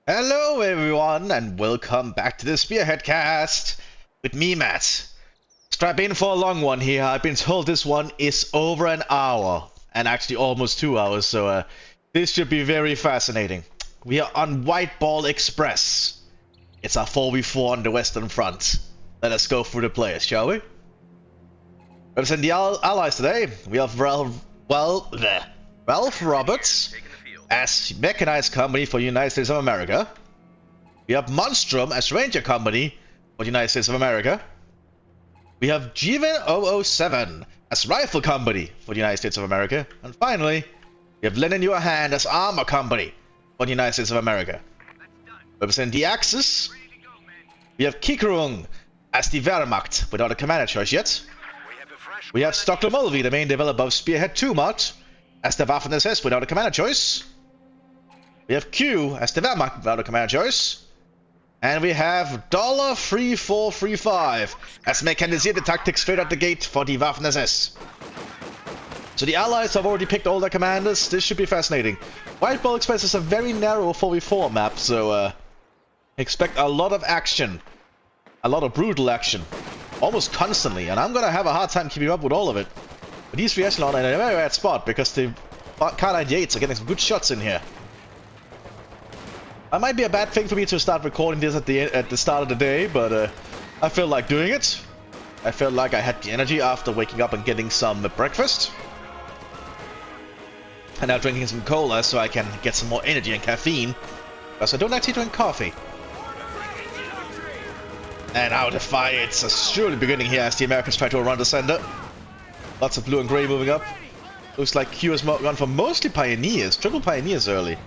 Hello everyone and welcome back to the Spearhead cast with me, Matt. Strap in for a long one here. I've been told this one is over an hour and actually almost 2 hours, so this should be very fascinating. We are on White Ball Express. It's our 4v4 on the Western Front. Let us go through the players, shall we? Representing the allies today, we have Ralph Roberts as Mechanized Company for the United States of America. We have Monstrum as Ranger Company for the United States of America. We have Jiven 007 as Rifle Company for the United States of America. And finally, we have Len in Your Hand as Armor Company for the United States of America. Representing the Axis, we have Kikurung as the Wehrmacht without a commander choice yet. We have Stockler Mulvey, the main developer of Spearhead 2 mod, as the Waffen SS without a commander choice. We have Q as the Wehrmacht without a commander choice. And we have $3435 as Mechanisierte Tactics straight out the gate for the Waffen SS. So the allies have already picked all their commanders. This should be fascinating. White Ball Express is a very narrow 4v4 map, so expect a lot of action. A lot of brutal action. Almost constantly, and I'm gonna have a hard time keeping up with all of it. But these three echelon are in a very bad spot because the Kar-98s are getting some good shots in here. It might be a bad thing for me to start recording this at the start of the day, but I feel like doing it. I felt like I had the energy after waking up and getting some breakfast. And now drinking some cola so I can get some more energy and caffeine. Because I don't actually drink coffee. And now the fights are surely beginning here as the Americans try to run the center. Lots of blue and grey moving up. Looks like Q has gone for mostly Pioneers. Triple Pioneers early.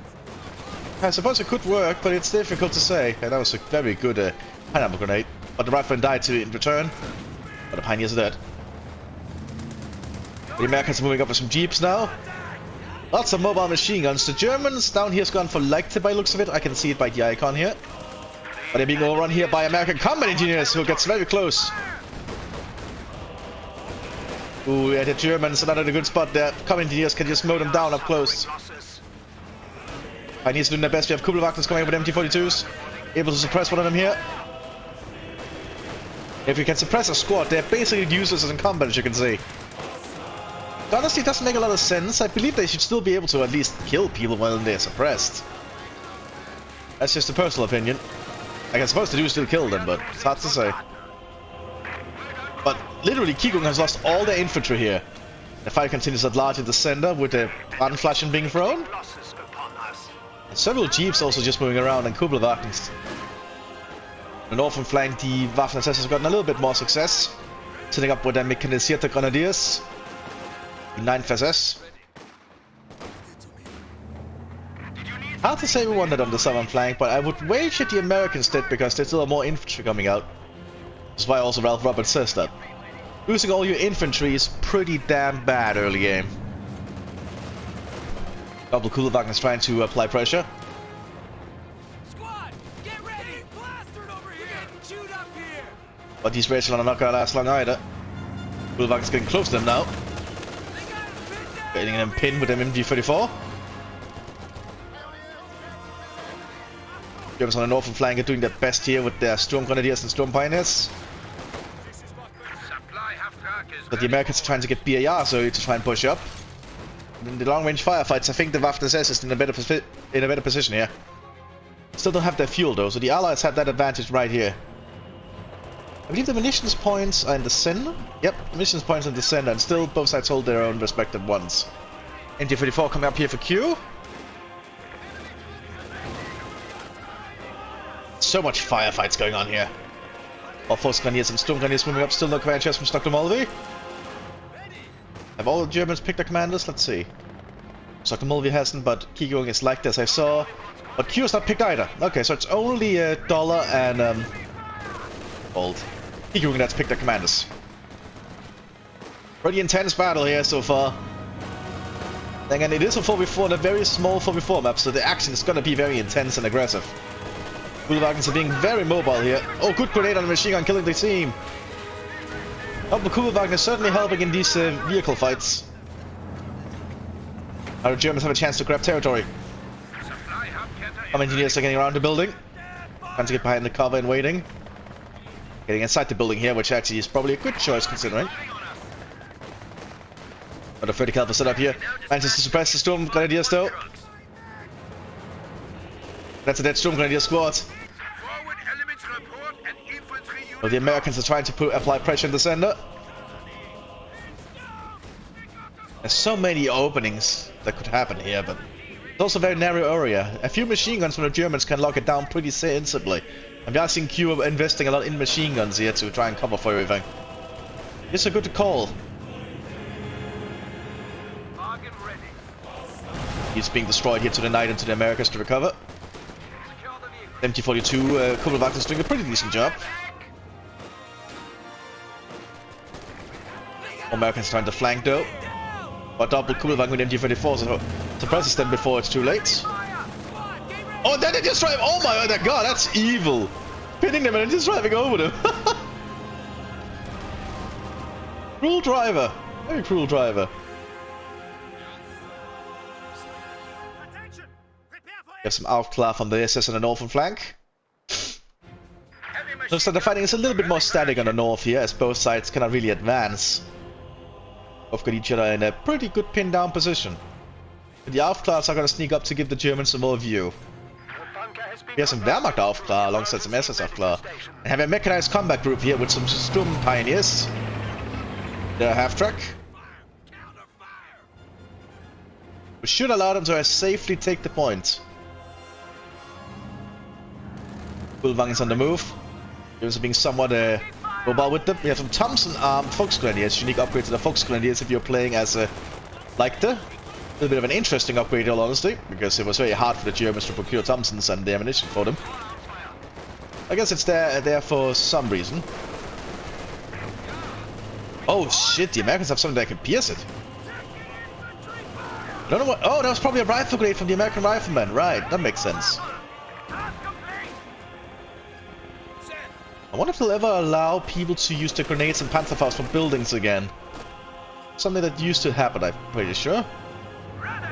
I suppose it could work, but it's difficult to say. And that was a very good pineapple grenade. But the Rifleman died in return. But the Pioneers are dead. The Americans are moving up with some Jeeps now. Lots of mobile machine guns. The Germans down here has gone for Leichte by looks of it. I can see it by the icon here. But they're being overrun here by American combat engineers who gets very close. Ooh, yeah, the Germans are not in a good spot there. Combat engineers can just mow them down up close. Pioneers doing their best. We have Kubelwagens coming with MT-42s. Able to suppress one of them here. If you can suppress a squad, they're basically useless in combat, as you can see. It honestly doesn't make a lot of sense. I believe they should still be able to at least kill people while they're suppressed. That's just a personal opinion. I suppose they do still kill them, but it's hard to say. But literally, Kigung has lost all their infantry here. The fight continues at large in the center with the Waffenflaschen being thrown. And several Jeeps also just moving around and Kubelwagens. On the northern flank, the Waffen SS has gotten a little bit more success. Setting up with their Mechanisierte Grenadiers. The 9th SS. Hard to say we won that on the southern flank, but I would wager the Americans did because they still have more infantry coming out. That's why also Ralph Roberts says that. Losing all your infantry is pretty damn bad early game. Double Kubelwagen is trying to apply pressure. Squad, get ready! Plastered over here! Chewed up here! But these raids are not gonna last long either. Kubelwagen's getting close to them now. Getting them pinned with them MG-34. Germans on the northern flank are doing their best here with their Storm Grenadiers and Storm Pioneers. But the Americans are trying to get BARs early to try and push up. And in the long-range firefights, I think the Waffen SS is in a better position here. Still don't have their fuel though, so the Allies have that advantage right here. I believe the munitions points are in the center. Yep, munitions points are in the center, and still both sides hold their own respective ones. MT-34 coming up here for Q. So much firefights going on here. All Force Grenadiers and Storm Grenadiers moving up. Still no command chest from Stockler Mulvey. Have all the Germans picked their commanders? Let's see. Stockler Mulvey hasn't, but Kigung is like this, I saw. But Q is not picked either. Okay, so it's only Dollar and Old Kigung that's picked their commanders. Pretty intense battle here so far. And again, it is a 4v4 and a very small 4v4 map, so the action is gonna be very intense and aggressive. Kubelwagens are being very mobile here. Oh, good grenade on the machine gun, killing the team. Oh, the Kubelwagen is certainly helping in these vehicle fights. Now the Germans have a chance to grab territory. Some engineers are getting around the building. Trying to get behind the cover and waiting. Getting inside the building here, which actually is probably a good choice considering. Got a 30 caliber setup here. Manages to suppress the Storm Grenadiers though. That's a dead Storm Grenadier squad. Well, the Americans are trying to apply pressure in the center. There's so many openings that could happen here, but it's also a very narrow area. A few machine guns from the Germans can lock it down pretty sensibly. And we are seeing Q investing a lot in machine guns here to try and cover for everything. It's a good call. He's being destroyed here to the night and to the Americans to recover. MT-42 Kubelwagen is doing a pretty decent job. Americans trying to flank though. But double Kubelwagen with MT-34 so suppresses them before it's too late. Oh, then they just drive! Oh my god, that's evil! Pinning them and just driving over them. Cruel driver. Very cruel driver. We have some outclaw from the SS on the northern flank. Looks like the fighting is a little bit more static on the north here, as both sides cannot really advance. Both got each other in a pretty good pin down position. But the outclaws are going to sneak up to give the Germans some more view. We have some Wehrmacht Aufklar alongside some SS Aufklar. And have a mechanized combat group here with some Sturm Pioneers. They're a half-track. We should allow them to safely take the point. Kubelwagen is on the move. Germans are being somewhat mobile with them. We have some Thompson armed Volksgrenadiers. Unique upgrade to the Volksgrenadiers if you're playing as a Leichter. A little bit of an interesting upgrade, in all honesty, because it was very hard for the Germans to procure Thompsons and the ammunition for them. I guess it's there for some reason. Oh shit, the Americans have something that can pierce it. I don't know what. Oh, that was probably a rifle grenade from the American riflemen. Right, that makes sense. I wonder if they'll ever allow people to use the grenades and Panzerfaust from buildings again. Something that used to happen, I'm pretty sure.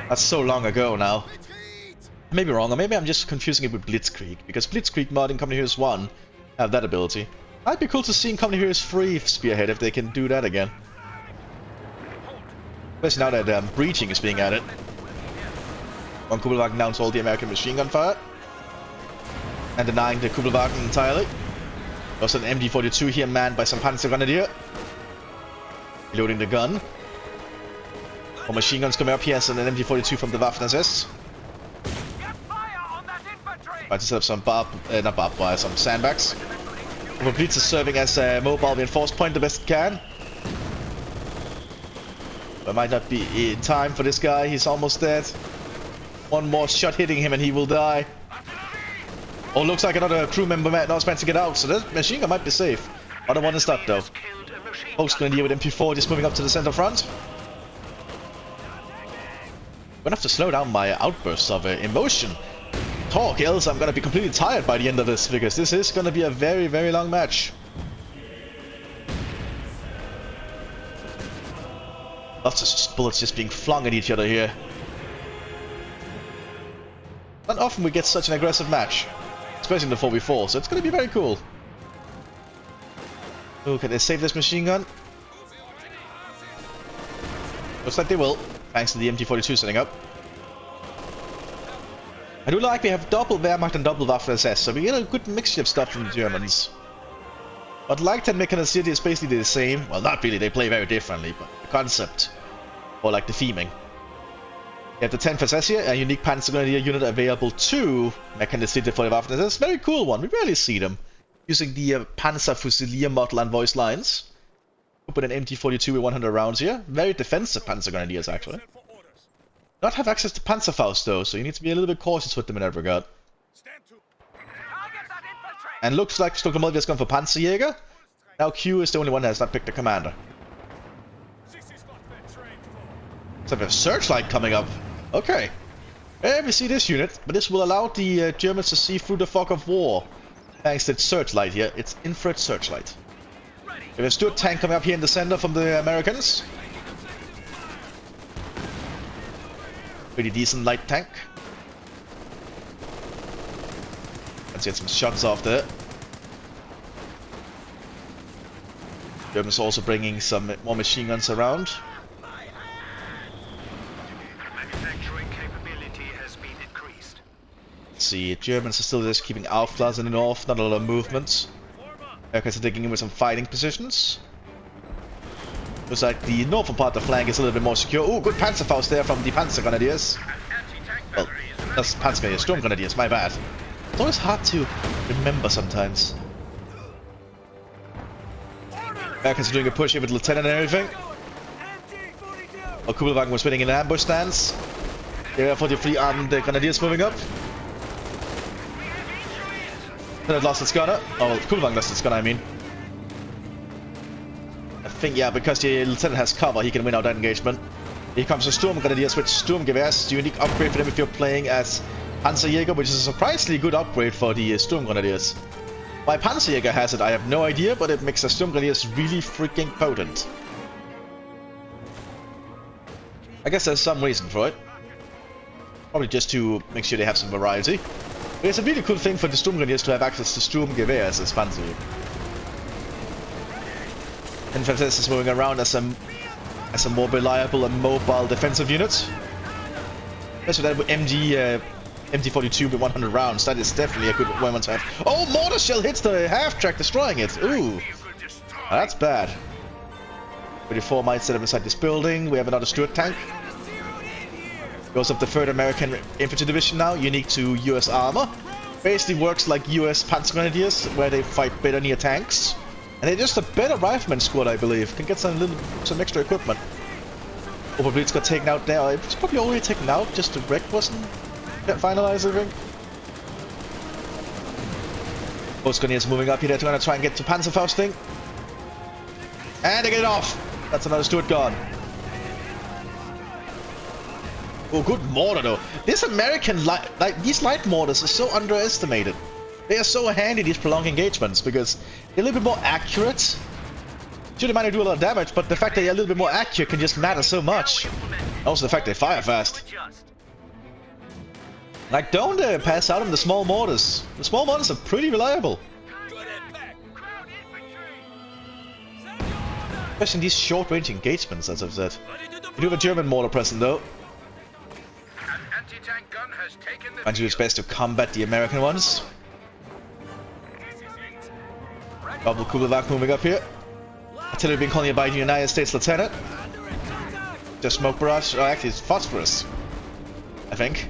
That's so long ago now. I may be wrong, or maybe I'm just confusing it with Blitzkrieg, because Blitzkrieg mod in Company Heroes 1 have that ability. Might be cool to see in Company Heroes 3 Spearhead if they can do that again. Especially now that breaching is being added. One Kubelwagen down to all the American machine gun fire. And denying the Kubelwagen entirely. Also an MD-42 here manned by some Panzer Grenadier. Reloading the gun. More machine guns coming up here, and an MD-42 from the Waffen-SS. Try to set up some not barbed wire, some sandbags. Blitz is serving as a mobile reinforced point the best it can. But might not be in time for this guy, he's almost dead. One more shot hitting him and he will die. Oh, looks like another crew member not meant to get out, so that machine gun might be safe. Other one is not though. Volksgrenadier with MP4 just moving up to the center front. I'm gonna have to slow down my outbursts of emotion. Talk, else I'm gonna be completely tired by the end of this, because this is gonna be a very, very long match. Lots of bullets just being flung at each other here. Not often we get such an aggressive match, especially in the 4v4, so it's gonna be very cool. Oh, can they save this machine gun? Looks like they will, thanks to the MT-42 setting up. I do like we have double Wehrmacht and double Waffen-SS, so we get a good mixture of stuff from the Germans. But Leichter and Mechanicity is basically the same. Well, not really, they play very differently, but the concept, or like the theming. You have the 10th SS here, a unique Panzer Grenadier unit available to Mechanicity for the Waffen-SS. Very cool one, we rarely see them. Using the Panzer Fusilier model and voice lines. Open an MT-42 with 100 rounds here. Very defensive Panzer Grenadiers, actually. Not have access to Panzerfaust though, so you need to be a little bit cautious with them in that regard. And looks like Stockholm has gone for Panzerjäger. Now Q is the only one that has not picked the commander. So we have Searchlight coming up. Okay. Hey, we see this unit, but this will allow the Germans to see through the fog of war. Thanks to its Searchlight here. It's infrared Searchlight. We have a Stuart tank coming up here in the center from the Americans. Pretty decent light tank. Let's get some shots off there. Germans also bringing some more machine guns around. Manufacturing capability has been increased. Let's see, Germans are still just keeping outflaws in the north, not a lot of movement. Americans are digging in with some fighting positions. Looks like the northern part of the flank is a little bit more secure. Oh, good Panzerfaust there from the Panzer Grenadiers. Well, that's Panzer Grenadiers, Storm Grenadiers, my bad. It's always hard to remember sometimes. Americans are doing a push here with Lieutenant and everything. While Kubelwagen was waiting in an ambush stance. There are 43 armed Grenadiers moving up. Lieutenant lost its gunner. Oh, well, Kubelwagen lost its gunner, I mean. I think, yeah, because the Lieutenant has cover, he can win out that engagement. Here comes the Sturm Grenadiers with Sturmgewehrs. Unique upgrade for them if you're playing as Panzerjäger, which is a surprisingly good upgrade for the Sturm Grenadiers. Why Panzerjäger has it, I have no idea, but it makes the Sturm Grenadiers really freaking potent. I guess there's some reason for it. Probably just to make sure they have some variety. But it's a really cool thing for the Sturm Grenadiers to have access to Sturmgewehrs as Panzer. And Mthis is moving around as a more reliable and mobile defensive unit. Especially that with MG42 with 100 rounds, that is definitely a good weapon to have. Oh, mortar shell hits the half-track, destroying it. Ooh, that's bad. 34 might set up inside this building. We have another Stuart tank. Goes up the 3rd American Infantry Division now, unique to US armor. Basically works like US Panzer Grenadiers, where they fight better near tanks. And they're just a better rifleman squad, I believe. Can get some extra equipment. Oberblitz got taken out there. It was probably already taken out, just the wreck wasn't finalized, I think. Both Grenadiers moving up here. They're going to try and get to Panzerfausting. And they get it off. That's another Stuart gone. Oh, good mortar though. This American these light mortars are so underestimated. They are so handy, these prolonged engagements, because they're a little bit more accurate. Sure, they might not do a lot of damage, but the fact that they're a little bit more accurate can just matter so much. Also the fact they fire fast. Like, don't pass out on the small mortars. The small mortars are pretty reliable. Especially in these short-range engagements, as I've said. We do have a German mortar present, though. Trying to do its best to combat the American ones. Double Kubelwagen moving up here. Artillery being called by the United States Lieutenant. Just smoke barrage. Oh, actually, it's phosphorus. I think.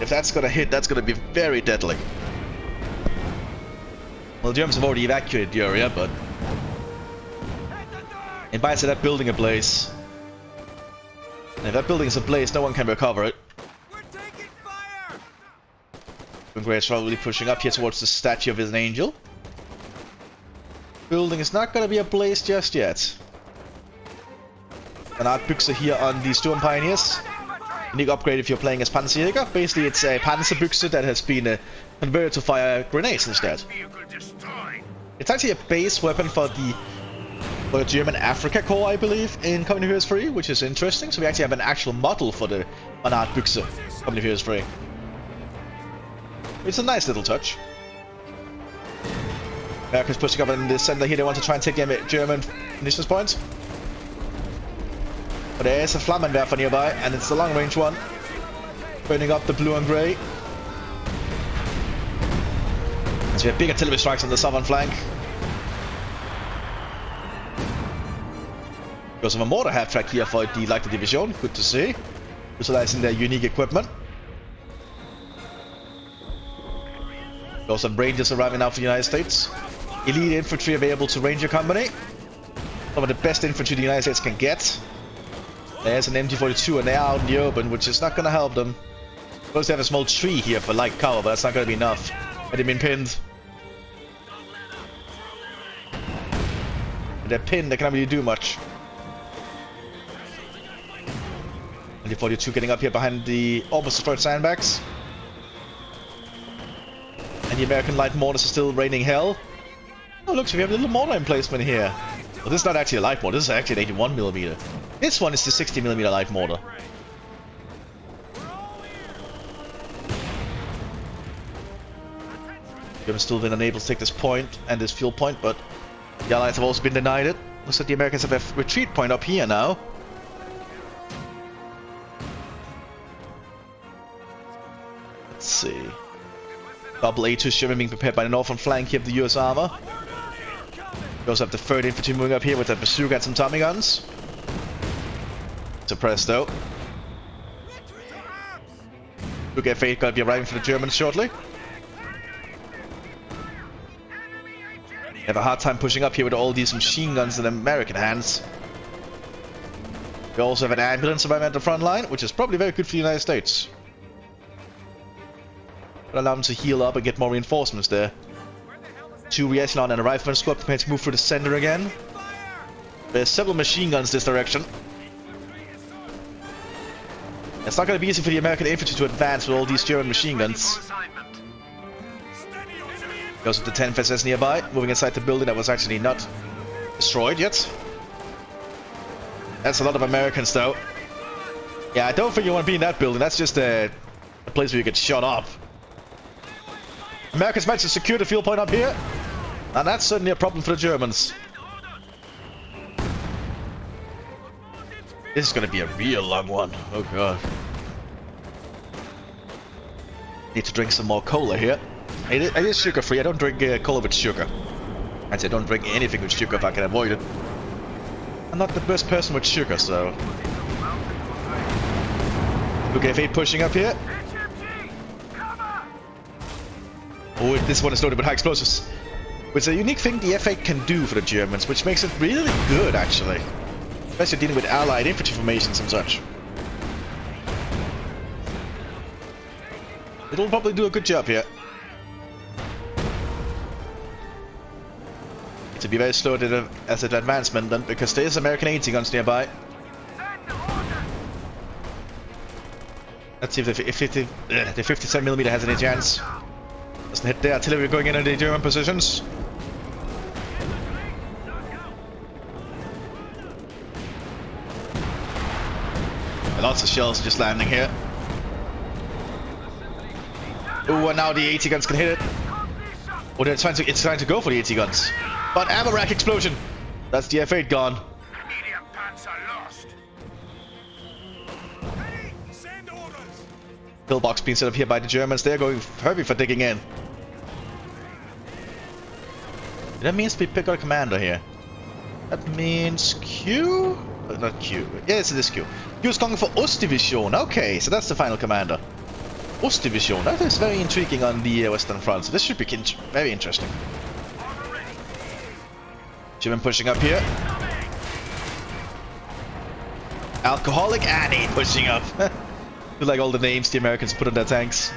If that's gonna hit, that's gonna be very deadly. Well, the Germans have already evacuated the area, but. And by that building ablaze. And if that building is ablaze, no one can recover it. Grey's probably pushing up here towards the statue of his angel. Building is not going to be ablaze just yet. An Artbüchse here on the Sturm Pioneers. Unique upgrade if you're playing as Panzerjäger. Basically, it's a Panzerbüchse that has been converted to fire grenades instead. It's actually a base weapon for the German Africa Corps, I believe, in Company of Heroes 3, which is interesting. So we actually have an actual model for the Artbüchse Company of Heroes 3. It's a nice little touch. America's pushing up in the center here. They want to try and take the German munitions points. But there is a Flammenwerfer nearby, and it's a long-range one. Burning up the blue and grey. So we have big artillery strikes on the southern flank. Because of a mortar half-track here for the Light Division. Good to see. Utilizing their unique equipment. We also have Rangers arriving now for the United States. Elite infantry available to Ranger Company. Some of the best infantry the United States can get. There's an MG42 and they're out in the open, which is not going to help them. Supposed to have a small tree here for light cover, but that's not going to be enough. But they've been pinned. When they're pinned, they can't really do much. MG42 getting up here behind the almost destroyed sandbags. And the American light mortars are still raining hell. Oh look, so we have a little mortar emplacement here. Well, this is not actually a light mortar, this is actually an 81mm. This one is the 60mm light mortar. Germans still been unable to take this point and this fuel point, but the Allies have also been denied it. Looks like the Americans have a retreat point up here now. Let's see. Double A2 Sherman being prepared by the northern flank here of the US armor. We also have the 3rd Infantry moving up here with a bazooka and some Tommy guns. Suppressed though. Look, F8 gonna be arriving for the Germans shortly. They have a hard time pushing up here with all these machine guns in American hands. We also have an ambulance arriving at the front line, which is probably very good for the United States. But allow them to heal up and get more reinforcements there. 2 Realism and a rifleman squad prepared to move through the center again. There's several machine guns this direction. It's not going to be easy for the American infantry to advance with all these German machine guns. Goes with the 10th SS nearby, moving inside the building that was actually not destroyed yet. That's a lot of Americans though. Yeah, I don't think you want to be in that building. That's just a place where you get shot up. Americans managed to secure the field point up here. And that's certainly a problem for the Germans. This is going to be a real long one. Oh god. Need to drink some more cola here. It is sugar free. I don't drink cola with sugar. I say don't drink anything with sugar if I can avoid it. I'm not the best person with sugar, so. Look, F8 pushing up here. Oh, this one is loaded with high explosives. It's a unique thing the F8 can do for the Germans, which makes it really good, actually. Especially dealing with allied infantry formations and such. It'll probably do a good job here. To be very slow as an advancement then, because there is American 80 guns nearby. Let's see if the 57mm has any chance. Doesn't hit the artillery going in the German positions. Lots of shells just landing here. Ooh, and now the 80 guns can hit it. Oh, it's trying to go for the 80 guns. But ammo rack explosion! That's the F8 gone. Pillbox being set up here by the Germans. They're going heavy for digging in. That means we pick our commander here. That means Q? Not Q. Yes, it is Q. Q is going for Ostdivision. Okay, so that's the final commander. Ostdivision. That is very intriguing on the Western Front. So this should be very interesting. German pushing up here. Alcoholic Annie pushing up. I like all the names the Americans put on their tanks.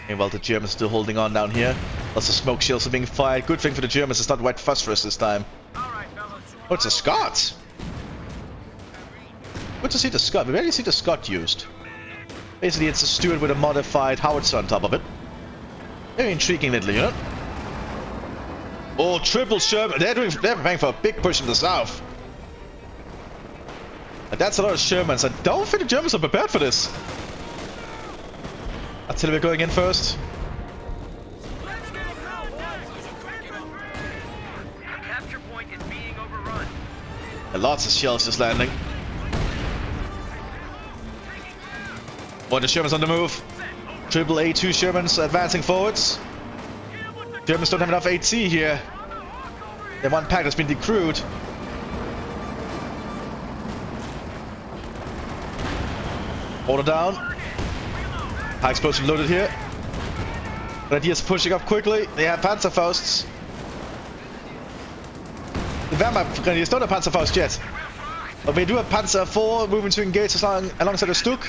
Meanwhile, the Germans still holding on down here. Lots of smoke shields are being fired. Good thing for the Germans, it's not white phosphorus this time. Oh, it's a Scot! Good to see the Scot. We rarely see the Scot used. Basically, it's a Stuart with a modified howitzer on top of it. Very intriguing little unit. Oh, triple Sherman. They're preparing for a big push in the south. And that's a lot of Shermans. I don't think the Germans are prepared for this. Artillery going in first. Capture point is being overrun. And lots of shells just landing. Oh, the Shermans on the move. Triple A2 Shermans advancing forwards. Germans don't have enough 8C here. Their one pack has been decrewed. Order down. High explosive loaded here. Grenadiers pushing up quickly. They have Panzerfausts. The Wehrmacht Grenadiers don't have Panzerfaust yet. But we do have Panzer IV moving to engage alongside the Stuk.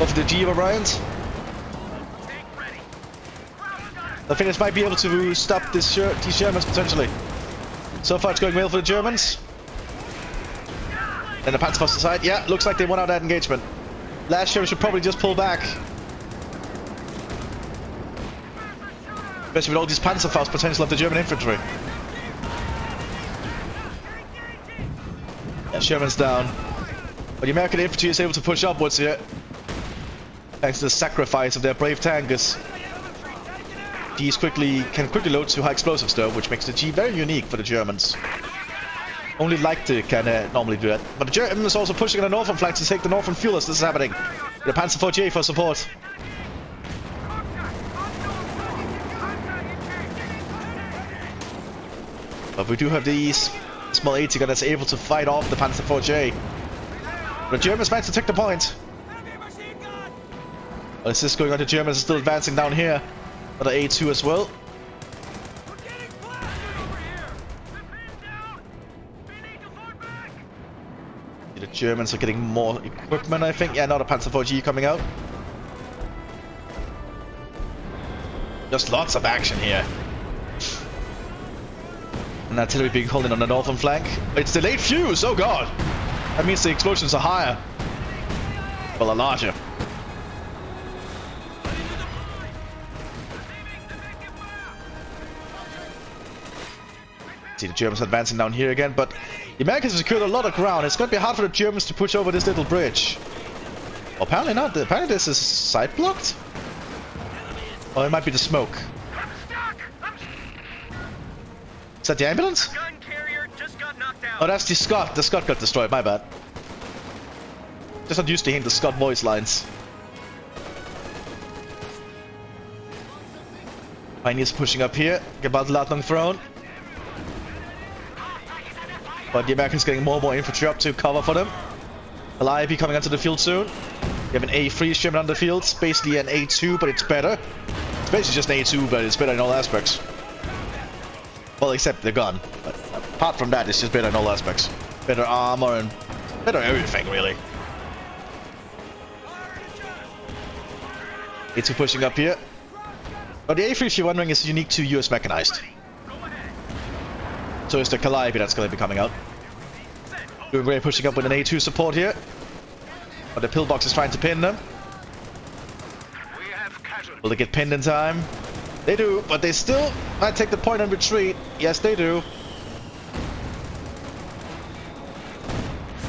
Of the G variant. I think this might be able to stop these Germans potentially. So far it's going well for the Germans. And the Panzerfaust aside, yeah, looks like they won out that engagement. Last year we should probably just pull back. Especially with all these Panzerfaust potential of the German infantry. Yeah, Sherman's down. But the American infantry is able to push upwards here. thanks to the sacrifice of their brave tankers. G's can quickly load to high explosives though, which makes the G very unique for the Germans. Only Leipzig can normally do that. But the Germans also pushing on the northern flank to take the northern fuel as this is happening. The Panzer 48 for support. But we do have these small 80 gun that's able to fight off the Panzer 48. The Germans managed to take the point. Well, is this going on? The Germans are still advancing down here. Another A2 as well. The Germans are getting more equipment, I think. Yeah, another Panzer 4G coming out. Just lots of action here. And artillery being held in on the northern flank. It's delayed fuse, oh god! That means the explosions are higher. Well, are larger. See the Germans advancing down here again, but the Americans have secured a lot of ground. It's going to be hard for the Germans to push over this little bridge. Well, apparently not. Apparently this is side blocked. Or it might be the smoke. Is that the ambulance? Gun carrier just got knocked out. Oh, that's the Scot. The Scot got destroyed. My bad. Just not used to hearing the Scot voice lines. Pioneers pushing up here. Gewaltladung thrown. But the Americans getting more and more infantry up to cover for them. Calliope coming onto the field soon. You have an A3 Sherman on the field. It's basically an A2, but it's better. It's basically just an A2, but it's better in all aspects. Well, except the gun. But apart from that, it's just better in all aspects. Better armor and better everything, really. A2 pushing up here. But the A3, if you're wondering, is unique to US mechanized. So is the Calliope that's going to be coming out. We're pushing up with an A2 support here. But the pillbox is trying to pin them. Will they get pinned in time? They do, but they still might take the point and retreat. Yes, they do.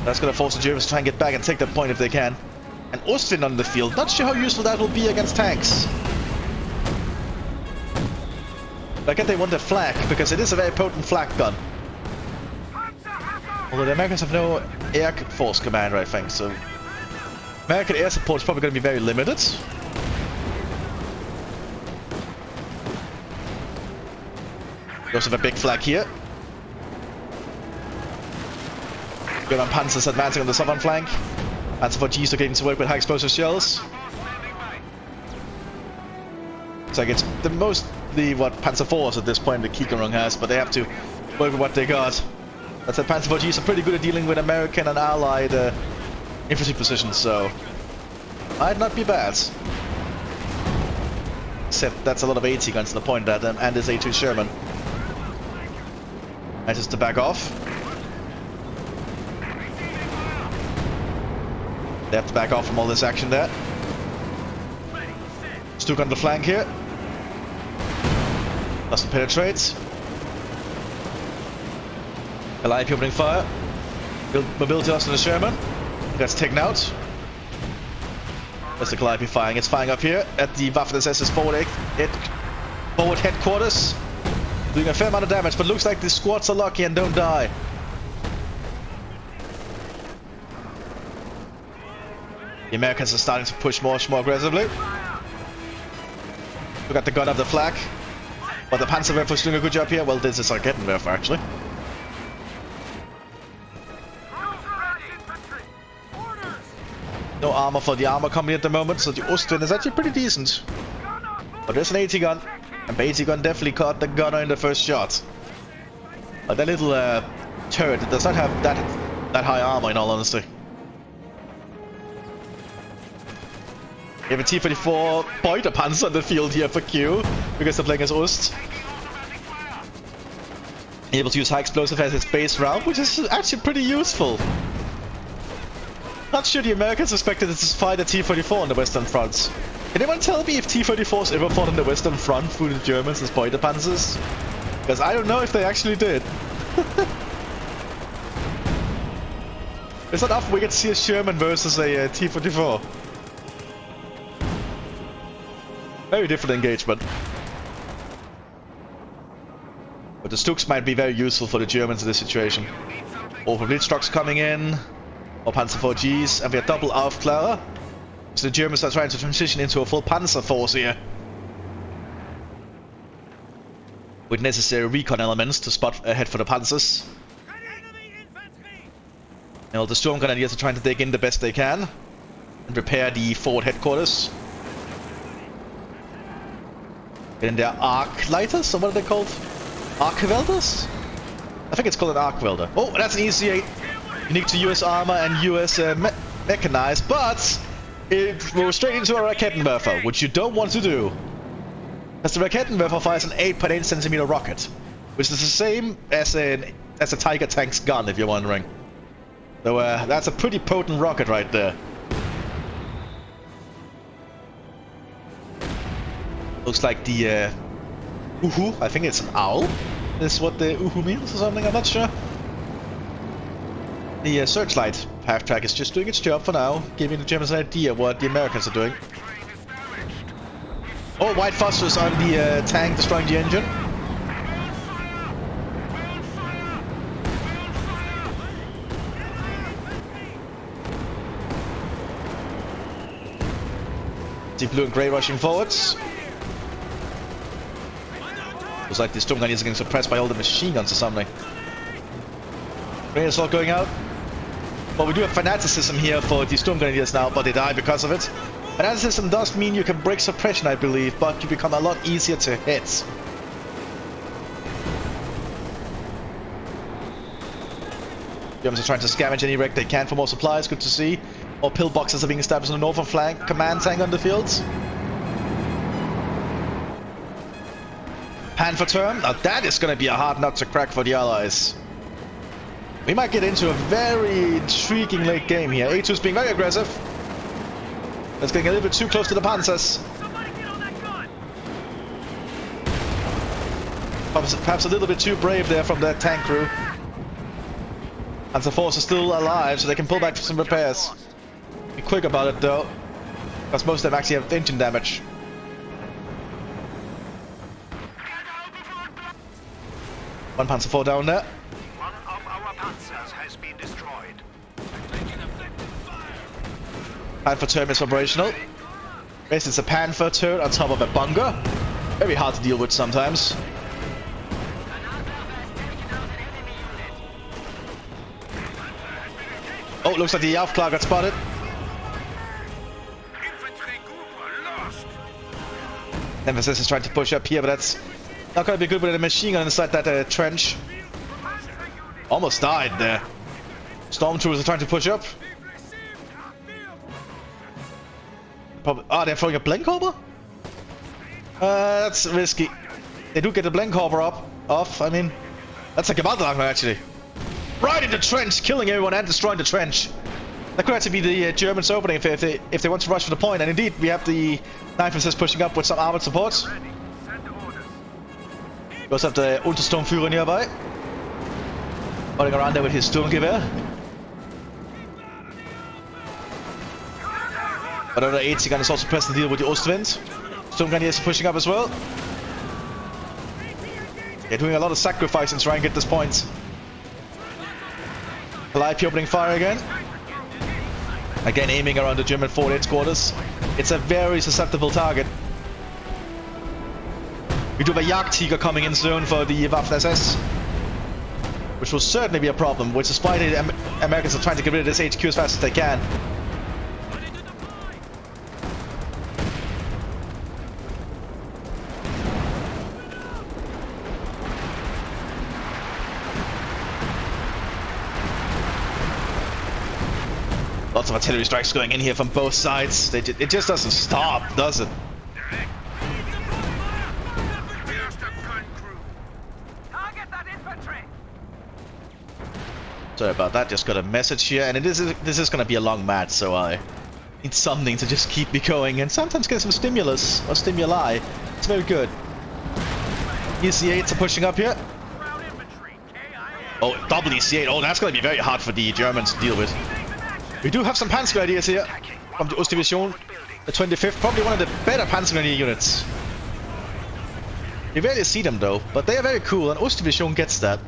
That's going to force the Germans to try and get back and take that point if they can. And Ostwind on the field. Not sure how useful that will be against tanks. I guess they want the flak, because it is a very potent flak gun. Although the Americans have no air force commander, I think, so... American air support is probably going to be very limited. We also have a big flag here. German Panzers advancing on the southern flank. Panzer 4Gs are getting to work with high explosive shells. It's like it's the mostly what Panzer 4s at this point the Kiekerung has, but they have to work with what they got. That said, Panzer 4Gs are pretty good at dealing with American and Allied infantry positions, so might not be bad. Except that's a lot of AT guns to the point at them, and this A2 Sherman. And just to back off. They have to back off from all this action there. Stuk on the flank here. Doesn't penetrate. Calliope opening fire. Mobility loss on the Sherman. That's taken out. That's the Calliope firing. It's firing up here at the Waffen-SS's forward headquarters. Doing a fair amount of damage, but looks like the squads are lucky and don't die. The Americans are starting to push more aggressively. We got the gun of the flag. But the Panzerwerfer is doing a good job here. Well, this is our Kettenwerfer, actually. No armor for the armor company at the moment, so the Ostwind is actually pretty decent. But there's an AT gun. And the AT gun definitely caught the gunner in the first shot. But that little turret does not have that high armor, in all honesty. We have a T-34 Pointer Panzer on the field here for Q, because they're playing as Ost. Able to use high explosive as its base round, which is actually pretty useful. Not sure the Americans expected to fight a T-34 on the Western Front. Can anyone tell me if T-34s ever fought on the Western Front through the Germans as Pointer Panzers? Because I don't know if they actually did. It's not often we get to see a Sherman versus a T-34. Very different engagement. But the Stuks might be very useful for the Germans in this situation. Over Blitztrucks coming in. Or Panzer 4Gs. And we have double Aufklärer. So the Germans are trying to transition into a full Panzer force here. With necessary recon elements to spot ahead for the Panzers. And all the Storm Grenadiers are trying to dig in the best they can. And repair the forward headquarters. Get in their arc lighters, or what are they called? Arc welders? I think it's called an arc welder. Oh, that's an EC8. Unique to US armor and US mechanized, but it goes straight into a Raketenwerfer, which you don't want to do. As the Raketenwerfer fires an 8.8 centimeter rocket, which is the same as a Tiger tank's gun, if you're wondering. So that's a pretty potent rocket right there. Looks like the Uhu, I think it's an owl, is what the Uhu means or something, I'm not sure. The searchlight half-track is just doing its job for now, giving the Germans an idea of what the Americans are doing. Oh, white phosphorus on the tank destroying the engine. Deep blue and grey rushing forwards. Looks like the Storm Grenadiers are getting suppressed by all the machine guns or something. Grenade assault going out. Well, we do have fanaticism here for the Storm Grenadiers now, but they die because of it. Fanaticism does mean you can break suppression, I believe, but you become a lot easier to hit. Germans are trying to scavenge any wreck they can for more supplies, good to see. More pillboxes are being established on the northern flank, command tank on the fields. Panther turn, now that is going to be a hard nut to crack for the Allies. We might get into a very intriguing late game here. A2's being very aggressive. That's getting a little bit too close to the Panzers. Perhaps a little bit too brave there from that tank crew. Panzer force is still alive, so they can pull back for some repairs. Be quick about it though, because most of them actually have engine damage. One Panzer 4 down there. One of our panzers has been destroyed. Panther turret is operational. This is a Panther turret on top of a bunker. Very hard to deal with sometimes. Oh, looks like the Aufklärer got spotted. Mthis is trying to push up here, but that's not going to be good with a machine gun inside that trench. Almost died there. Stormtroopers are trying to push up. Probably, they're throwing a Blenkhorber? That's risky. They do get the Blenkhorber off. I mean, that's a Gewaltlager actually. Right in the trench, killing everyone and destroying the trench. That could actually be the Germans opening if they want to rush for the point. And indeed, we have the Mthis pushing up with some armored support. We also have the Untersturmführer nearby, running around there with his Sturmgewehr. Another 80 gun is also pressing to deal with the Ostwind. Sturmgrenadiers are pushing up as well. They're doing a lot of sacrifice in trying to get this point. Calliope opening fire again. Again aiming around the German forward headquarters. It's a very susceptible target. We do have a Jagdtiger coming in soon for the Waffen-SS, which will certainly be a problem, which is why the Americans are trying to get rid of this HQ as fast as they can. Lots of artillery strikes going in here from both sides. It just doesn't stop, does it? Sorry about that, just got a message here, and this is gonna be a long match, so I need something to just keep me going, and sometimes get some stimulus, or stimuli. It's very good. EC8s are pushing up here. Oh, double EC8, oh that's gonna be very hard for the Germans to deal with. We do have some Panzer ideas here. from the Ostdivision, the 25th, probably one of the better Panzergrenadier units. You rarely see them though, but they are very cool, and Ostdivision gets that.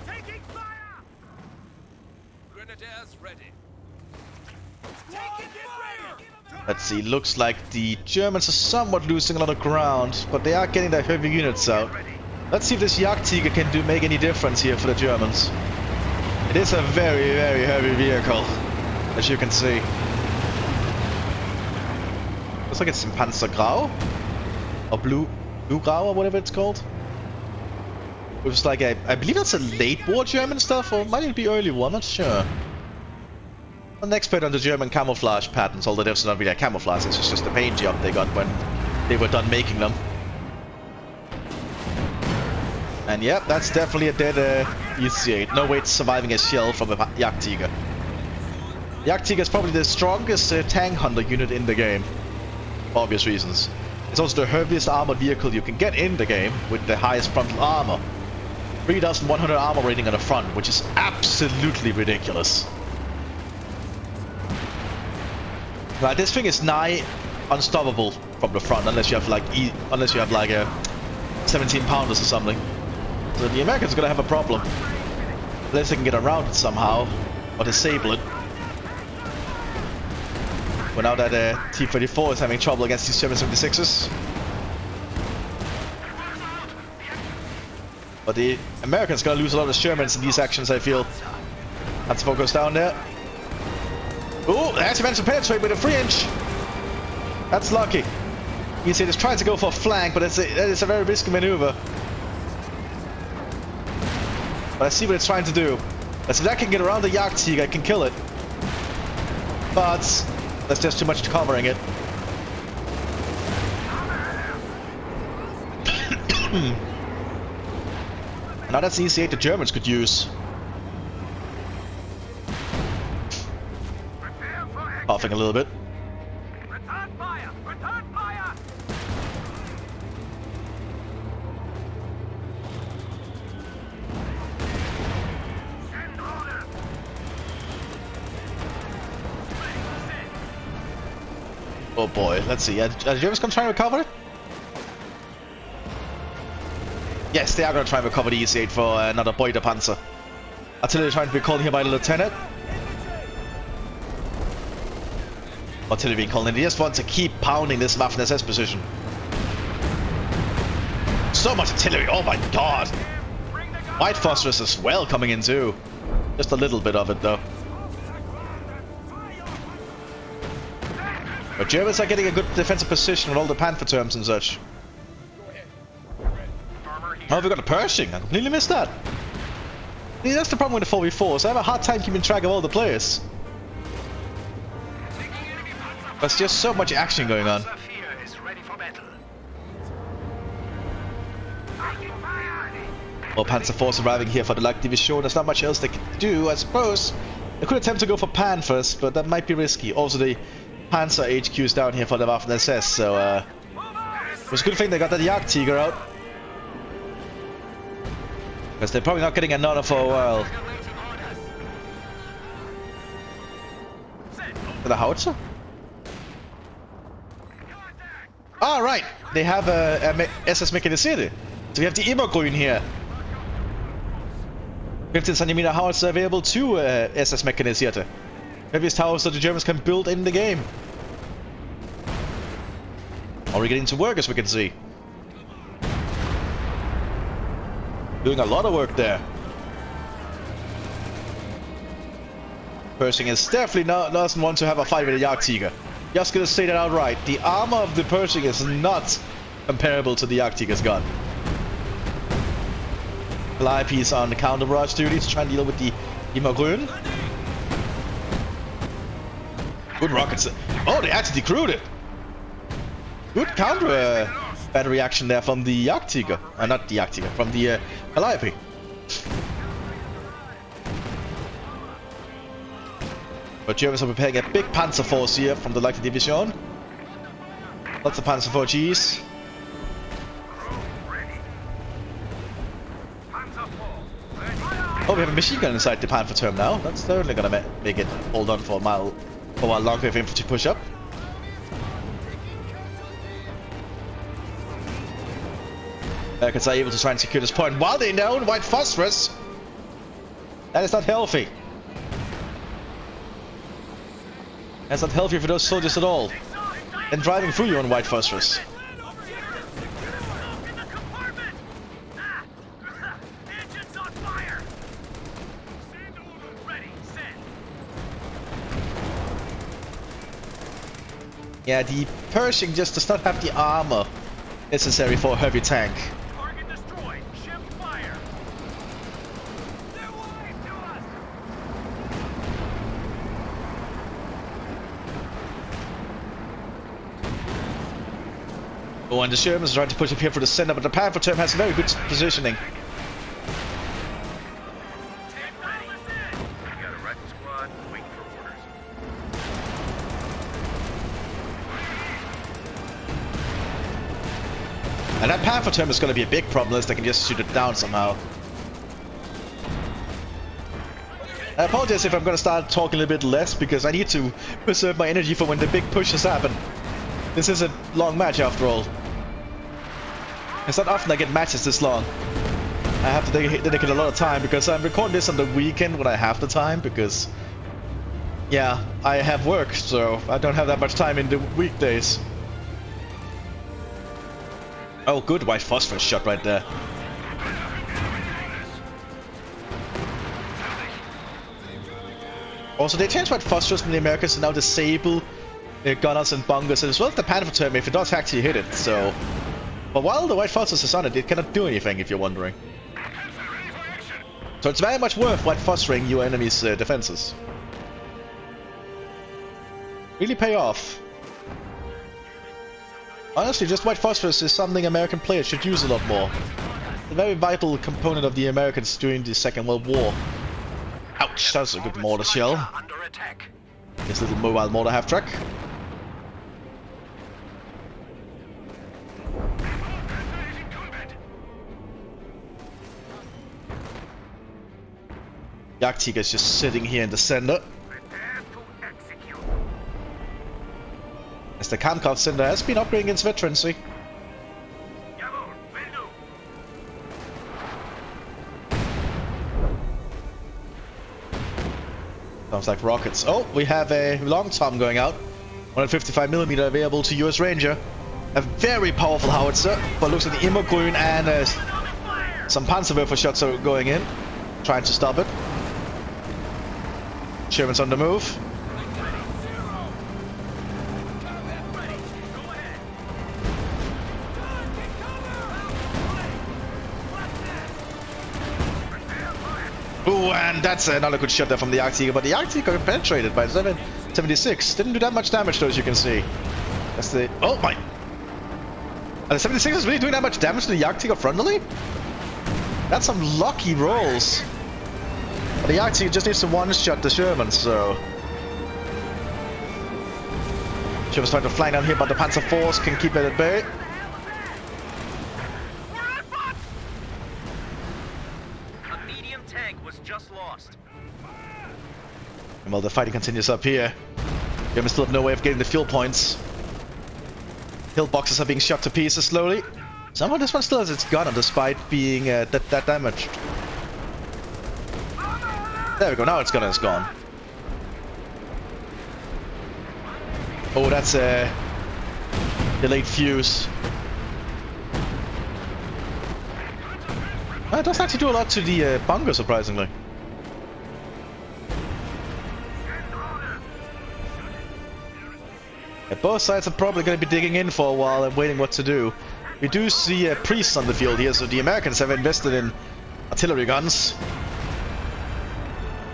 Taking fire! Grenadiers ready. Taking fire! Let's see, looks like the Germans are somewhat losing a lot of ground, but they are getting their heavy units out. Let's see if this Jagdtiger can make any difference here for the Germans. It is a very, very heavy vehicle, as you can see. Looks like it's in Panzer Grau, or Blue Grau, or whatever it's called. It was like I believe that's a late war German stuff, or might it be early war, I'm not sure. I'm an expert on the German camouflage patterns, although there's not really a camouflage, it's just the paint job they got when they were done making them. And yep, that's definitely a dead EC8. No way it's surviving a shell from a Jagdtiger. Jagdtiger is probably the strongest tank hunter unit in the game, for obvious reasons. It's also the heaviest armored vehicle you can get in the game, with the highest frontal armor. 3,100 armor rating on the front, which is absolutely ridiculous. Now, this thing is nigh unstoppable from the front, unless you have like a 17 pounders or something. So the Americans are gonna have a problem, unless they can get around it somehow or disable it. But now that T-34 is having trouble against these 776s. But the Americans gonna lose a lot of Shermans in these actions, I feel. Let's focus down there. Oh, they actually managed to penetrate with a 3-inch. That's lucky. You see, it's trying to go for a flank, but that is a very risky maneuver. But I see what it's trying to do. Let's see if that can get around the Jagdtiger, I can kill it. But that's just too much covering it. Now that's the EC8 the Germans could use. Coughing a little bit. Return fire! Return fire! Send order! Oh boy, let's see. Are the Germans gonna try and recover it? Yes, they are gonna try and recover the EC8 for another Beutepanzer. Artillery trying to be called here by the lieutenant. Artillery being called in. They just want to keep pounding this Waffen-SS position. So much artillery, oh my god! White phosphorus as well coming in too. Just a little bit of it though. But Germans are getting a good defensive position with all the Panther terms and such. Oh, we got a Pershing. I completely missed that. See, that's the problem with the 4v4s. I have a hard time keeping track of all the players. There's just so much action going on. Well, Panzer Force arriving here for the Light Division. There's not much else they can do, I suppose. They could attempt to go for Panthers, but that might be risky. Also, the Panzer HQ is down here for the Waffen-SS, so it was a good thing they got that Jagdtiger out. Because they're probably not getting another for a while. The howitzer? Ah, right. They have a SS Mechanisierte. So we have the Immergrün here. 15cm howitzer available to SS Mechanisierte. Heaviest howitzer the Germans can build in the game. Already getting to work, as we can see. Doing a lot of work there. Pershing is definitely doesn't want to have a fight with a Jagdtiger. Just gonna say that outright. The armor of the Pershing is not comparable to the Jagdtiger's gun. Calliope's on the counter barrage duty to try and deal with the Immergrün. Good rockets. Oh, they actually decrewed it. Good counter battery action there from the Jagdtiger. Not the Jagdtiger, from the Calliope. But Germans are preparing a big Panzer force here from the Light Division. Lots of Panzer 4Gs. Oh, we have a machine gun inside the Panther term now. That's certainly gonna make it hold on for a while longer if infantry push up. Americans are able to try and secure this point while they know white phosphorus. That is not healthy. That's not healthy for those soldiers at all. And driving through you on white phosphorus. Yeah, the Pershing just does not have the armor necessary for a heavy tank. Target destroyed. Ship fire. They're wide to us. Oh, and the Shermans are trying to push up here for the center, but the Panther term has very good positioning. And that Panther term is going to be a big problem unless they can just shoot it down somehow. I apologize if I'm going to start talking a little bit less because I need to preserve my energy for when the big pushes happen. This is a long match after all. It's not often I get matches this long. I have to dedicate a lot of time because I'm recording this on the weekend when I have the time because... yeah, I have work, so I don't have that much time in the weekdays. Oh, good white phosphorus shot right there. Also, they changed white phosphorus from the Americans to now disable gunners and bunkers as well as the Panther term if it does actually hit it, so... but while the white phosphorus is on it, it cannot do anything if you're wondering. So it's very much worth white phosphoring your enemy's defenses. Really pay off. Honestly, just white phosphorus is something American players should use a lot more. It's a very vital component of the Americans during the Second World War. Ouch, that's a good mortar shell. This little mobile mortar half-track. Jagdtiger is just sitting here in the center. As the Kampkraft Center has been upgrading its veterancy. Sounds like rockets. Oh, we have a long tom going out. 155mm available to US Ranger. A very powerful howitzer, but looks like the Immergrün and some Panzerwerfer shots are going in. Trying to stop it. Sherman's on the move. Ooh, and that's another good shot there from the Jagdtiger, but the Jagdtiger got penetrated by 76. Didn't do that much damage though, as you can see. That's the... oh my... and the 76 is really doing that much damage to the Jagdtiger frontally? That's some lucky rolls. But the Jagdtiger just needs to one-shot the Sherman, so... Sherman's trying to flank down here, but the Panzer Force can keep it at bay. And while the fighting continues up here, Germans still have no way of getting the fuel points. Hill boxes are being shot to pieces slowly. Somehow this one still has its gunner despite being that damaged. There we go, now its gunner is gone. Oh, that's a delayed fuse. It doesn't actually do a lot to the bunker, surprisingly. Both sides are probably going to be digging in for a while and waiting what to do. We do see priests on the field here, so the Americans have invested in artillery guns.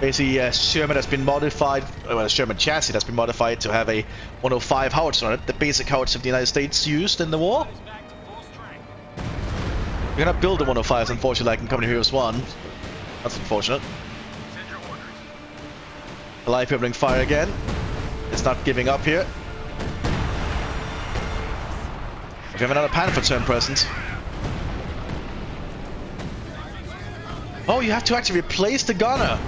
Basically, Sherman has been modified, well, Sherman chassis has been modified to have a 105 howitzer on it, the basic howitzer the United States used in the war. We cannot build the 105s, unfortunately, like in Company Heroes 1. That's unfortunate. The live opening fire again. It's not giving up here. We have another Panther turn present. Oh, you have to actually replace the gunner.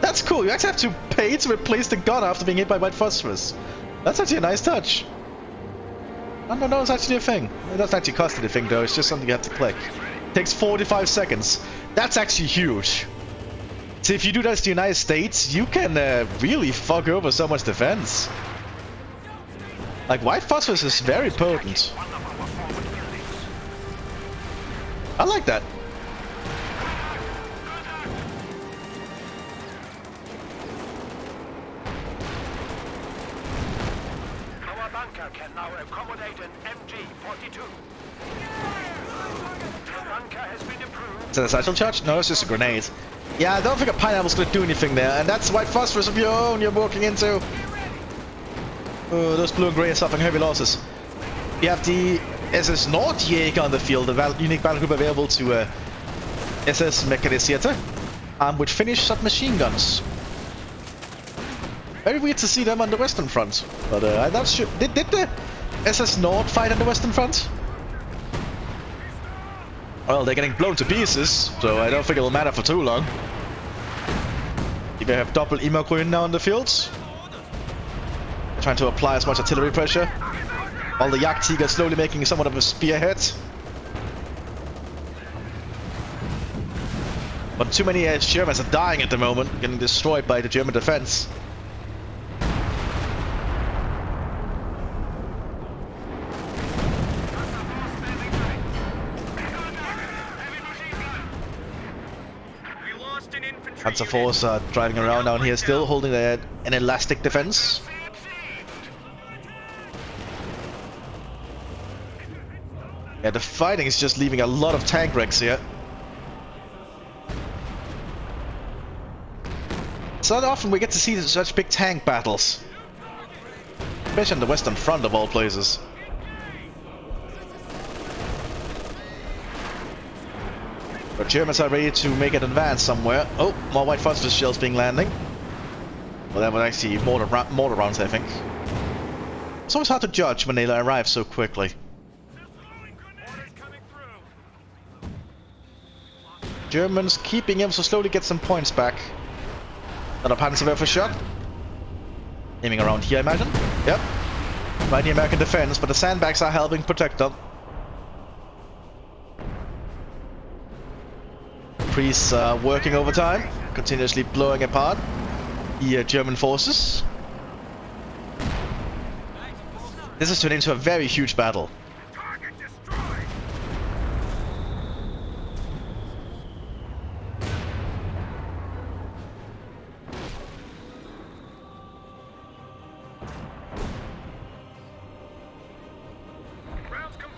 That's cool. You actually have to pay to replace the gunner after being hit by white phosphorus. That's actually a nice touch. I don't know, it's actually a thing. It doesn't actually cost anything though, it's just something you have to click. It takes 45 seconds. That's actually huge. So if you do that to the United States, you can really fuck over someone's defense. Like, white phosphorus is very potent. I like that. Our bunker can now accommodate an MG-42. The bunker has been approved. Is that a satchel charge? No, it's just a grenade. Yeah, I don't think a pineapple's gonna do anything there, and that's white phosphorus of your own you're walking into. Oh, those blue and grey are suffering heavy losses. We have the SS Nordjäger on the field, the unique battle group available to SS Mechanisierte, with Finnish submachine guns. Very weird to see them on the Western Front, but I'm not sure. Did the SS Nord fight on the Western Front? Well, they're getting blown to pieces, so I don't think it'll matter for too long. If they have double Immergrün now in the fields, they're trying to apply as much artillery pressure, while the Jagdtiger slowly making somewhat of a spearhead. But too many Germans are dying at the moment, getting destroyed by the German defense. Panzer Force are driving around down here still, holding an elastic defense. Yeah, the fighting is just leaving a lot of tank wrecks here. It's not often we get to see such big tank battles. Especially on the Western Front of all places. The Germans are ready to make an advance somewhere. Oh, more white phosphorus shells being landing. Well, that was actually mortar rounds, I think. It's always hard to judge when they arrive so quickly. Germans keeping him so slowly get some points back. Another Panzerwerfer shot. Aiming around here, I imagine. Yep. Right, the American defense, but the sandbags are helping protect them. Priests working overtime, continuously blowing apart the German forces. This has turned into a very huge battle.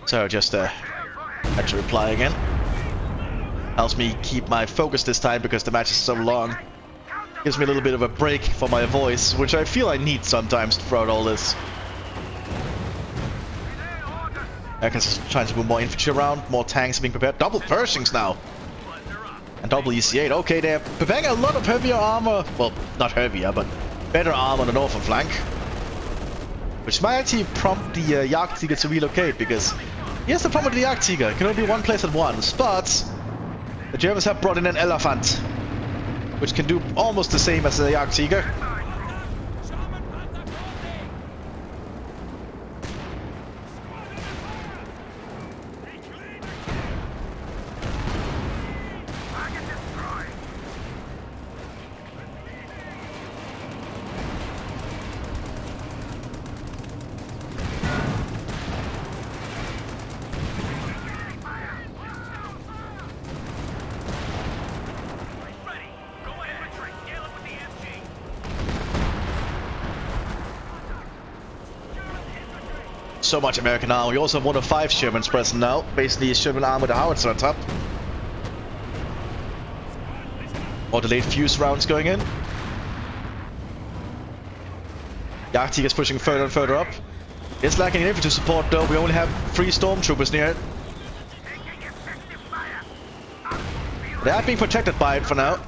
So just had to reply again. Helps me keep my focus this time because the match is so long. Gives me a little bit of a break for my voice, which I feel I need sometimes throughout all this. Americans trying to move more infantry around, more tanks being prepared. Double Pershings now! And double EC8. Okay, they're preparing a lot of heavier armor. Well, not heavier, but better armor on the northern flank. Which might actually prompt the Jagdtiger to relocate, because here's the problem with the Jagdtiger. It can only be one place at once, but the Germans have brought in an Elephant, which can do almost the same as the Jagdtiger. So much American armor. We also have one of 5 Shermans present now. Basically, a Sherman armor with a howitzer on top. More delayed fuse rounds going in. Jagdtiger is pushing further and further up. It's lacking in infantry support though. We only have 3 stormtroopers near it. They are being protected by it for now.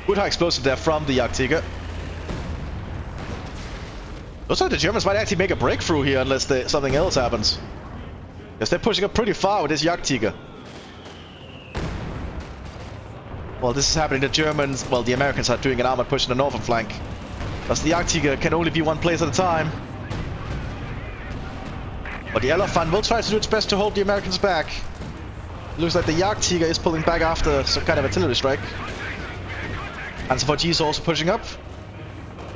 Good high explosive there from the Jagdtiger. Looks like the Germans might actually make a breakthrough here unless something else happens. Because they're pushing up pretty far with this Jagdtiger. Well, this is happening. The Germans, well, the Americans are doing an armored push in the northern flank. Because the Jagdtiger can only be one place at a time. But the Elephant will try to do its best to hold the Americans back. Looks like the Jagdtiger is pulling back after some kind of artillery strike. Panzer IV G is also pushing up,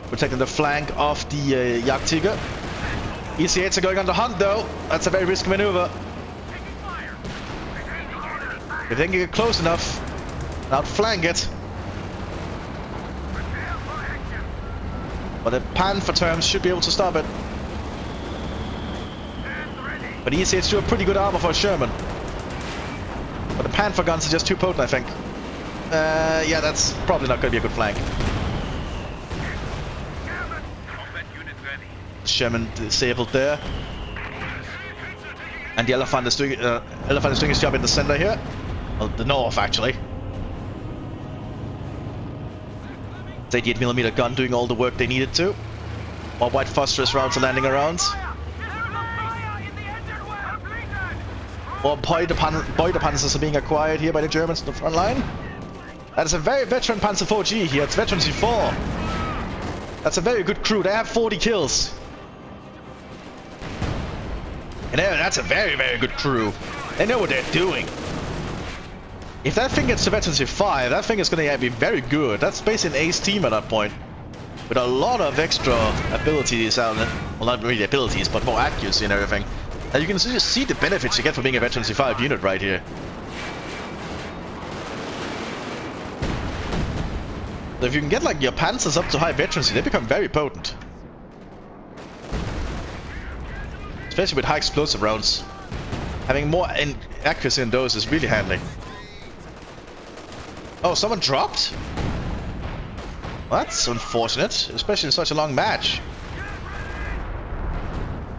protecting the flank of the Jagdtiger. EC8s are going on the hunt though. That's a very risky maneuver. If they can get close enough, outflank it. But the Panther terms should be able to stop it. But the EC8s do a pretty good armor for a Sherman. But the Panther guns are just too potent, I think. Yeah, that's probably not going to be a good flank. Sherman disabled there. And the Elephant is doing his job in the center here. Well, the north, actually. 88mm gun doing all the work they needed to. More white phosphorus rounds are landing around. More Beute Panzers are being acquired here by the Germans in the front line. That is a very veteran Panzer IV G here. It's veteran C4. That's a very good crew. They have 40 kills. And that's a very, very good crew. They know what they're doing. If that thing gets to veteran C5, that thing is going to be very good. That's basically an ace team at that point. With a lot of extra abilities out there. Well, not really abilities, but more accuracy and everything. And you can just see the benefits you get from being a veteran C5 unit right here. So if you can get like your Panzers up to high veterancy, they become very potent. Especially with high explosive rounds. Having more accuracy in those is really handy. Oh, someone dropped? Well, that's unfortunate, especially in such a long match.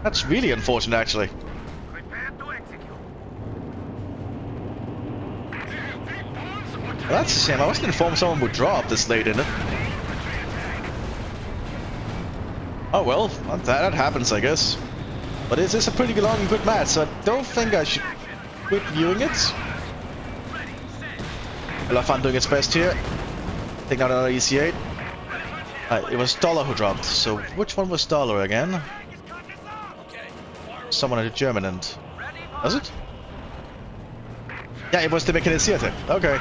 That's really unfortunate, actually. Well, that's a shame. I wasn't informed someone would drop this late in it. Oh well, that happens, I guess. But it is a pretty long and good match, so I don't think I should quit viewing it. Elephant doing its best here. Taking out another EC8. It was Dollar who dropped, so which one was Dollar again? Someone at the German end. Was it? Yeah, it was the Mechanisierte. Okay.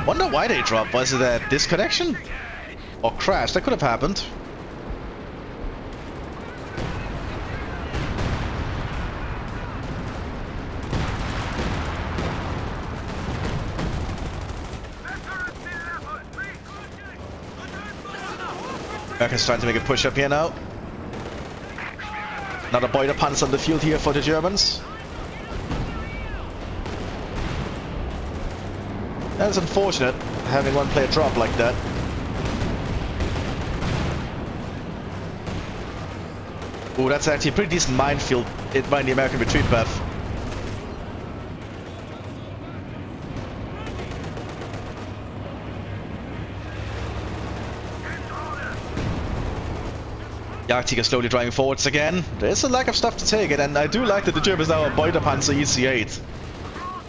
Wonder why they dropped. Was it a disconnection? Or crash? That could have happened. Americans trying to make a push up here now. Another Beute Panzer on the field here for the Germans. That is unfortunate, having one player drop like that. Ooh, that's actually a pretty decent minefield behind the American retreat path. The Jagdtiger slowly driving forwards again. There's a lack of stuff to take it, and I do like that the Germans now are Beute Panzer EC8.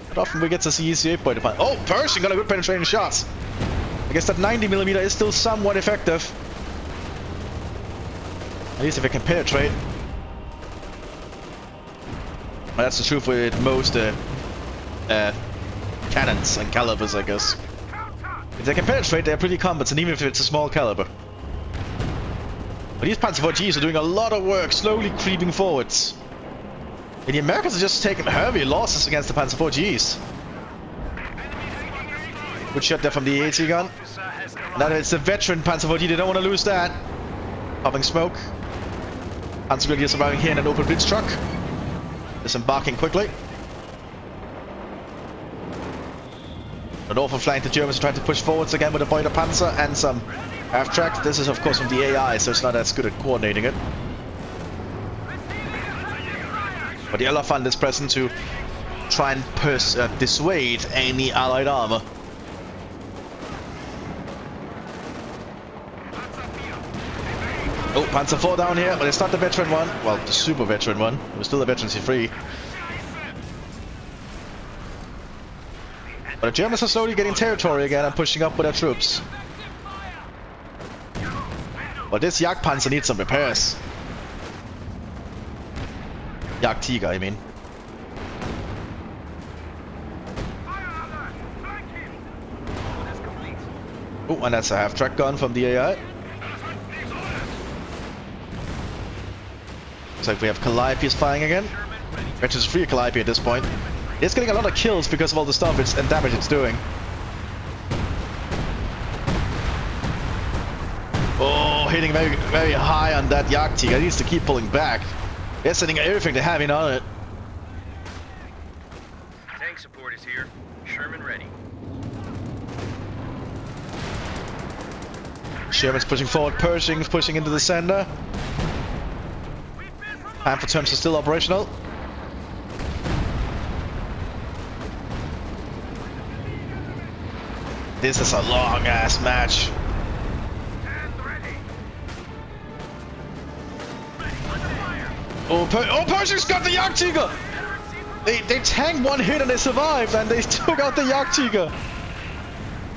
But often we get to see EC8 Beute Panzer. Oh, Pershing got a good penetrating shot. I guess that 90mm is still somewhat effective. At least if it can penetrate. Well, that's the truth with most cannons and calibers, I guess. If they can penetrate, they're pretty competent, even if it's a small caliber. But these Panzer IV Gs are doing a lot of work, slowly creeping forwards. And the Americans are just taking heavy losses against the Panzer IV Gs. Good shot there from the AT gun. And that is a veteran Panzer IV G, they don't want to lose that. Popping smoke. Panzer Grenadier surviving here in an open blitz truck. Disembarking quickly. The northern flank, the Germans are trying to push forwards again with a Beute Panzer and some half-track. This is of course from the AI, so it's not as good at coordinating it. But the Elephant is present to try and dissuade any allied armor. Oh, Panzer IV down here, but it's not the veteran one. Well, the super veteran one. It was still a veteran C3. But the Germans are slowly getting territory again and pushing up with their troops. But this Jagdpanzer needs some repairs. Jagdtiger, I mean. Oh, and that's a half-track gun from the AI. Looks like we have Calliope's firing again. Which is free Calliope at this point. It's getting a lot of kills because of all the stuff and damage it's doing. Oh, hitting very, very high on that Jagdtiger. It needs to keep pulling back. They're sending everything they have in on it. Tank support is here. Sherman ready. Sherman's pushing forward, Pershing's pushing into the center. Panther terms are still operational. This is a long ass match. Oh, Pershing's got the Jagdtiger! They tanked one hit and they survived and they took out the Jagdtiger.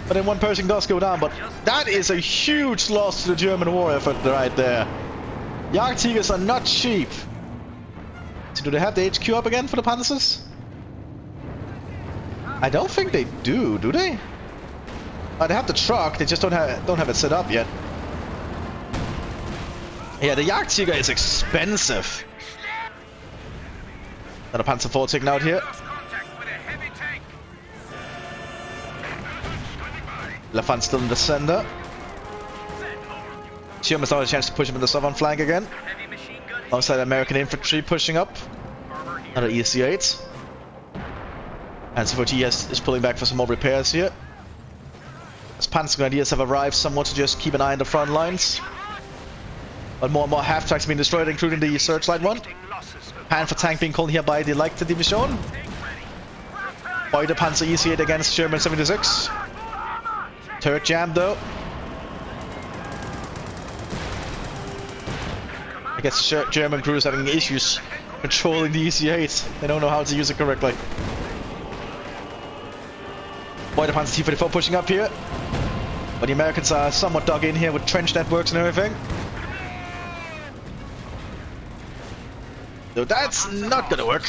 But then one Pershing does go down, but that is a huge loss to the German war effort right there. Jagdtigers are not cheap. So do they have the HQ up again for the Panzers? I don't think they do they? They have the truck, they just don't have it set up yet. Yeah, the Jagdtiger is expensive. Another Panzer IV taken out here. Lafan still in the center. Germans now have a chance to push him in the southern flank again. Alongside American infantry pushing up. Another EC-8. And C4T is pulling back for some more repairs here. As Panzer Grenadiers have arrived somewhat to just keep an eye on the front lines. But more and more half-tracks being destroyed, including the searchlight one. Panther tank being called here by the Leichte Division. Beide Panzer EC-8 against German 76. Turret jam though. I guess German crews having issues controlling the EC-8. They don't know how to use it correctly. Beide Panzer T-44 pushing up here. But the Americans are somewhat dug in here with trench networks and everything. So that's not gonna work.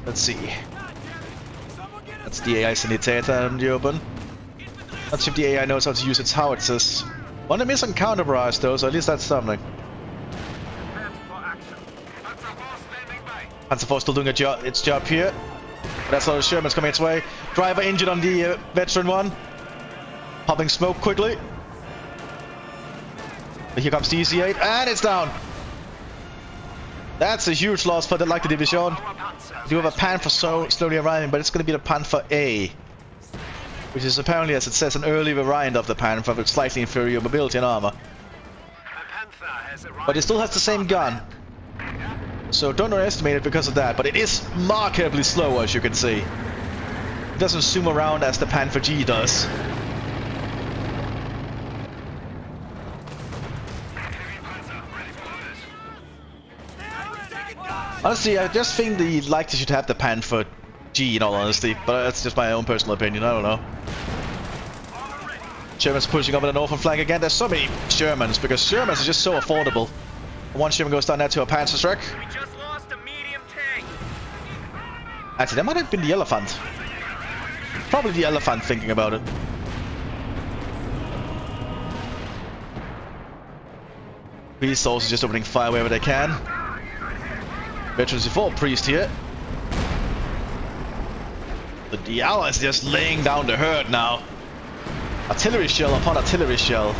Let's see. That's the AI Sanitator in the open. Let's see if the AI knows how to use its howitzers. One of them is on counter barrage though, so at least that's something. Panzer IV still doing its job here. But that's a lot of Shermans coming its way. Driver injured on the veteran one. Popping smoke quickly. But here comes the EC-8 and it's down. That's a huge loss for the Leichte Division. We do have a Panther slowly arriving, but it's going to be the Panther A. Which is apparently, as it says, an early variant of the Panther with slightly inferior mobility and armor. But it still has the same gun. So don't underestimate it because of that, but it is markedly slower, as you can see. It doesn't zoom around as the Panther G does. Honestly, I just think the Leichte should have the Panther G in all honesty, but that's just my own personal opinion, I don't know. Germans pushing up in the northern flank again. There's so many Germans, because Germans are just so affordable. One German goes down there to a Panzerschreck. We just lost a medium tank. Actually, that might have been the Elephant. Probably the Elephant thinking about it. Beast also just opening fire wherever they can. Veterans before Priest here. But the Allies just laying down the herd now. Artillery shell upon artillery shell.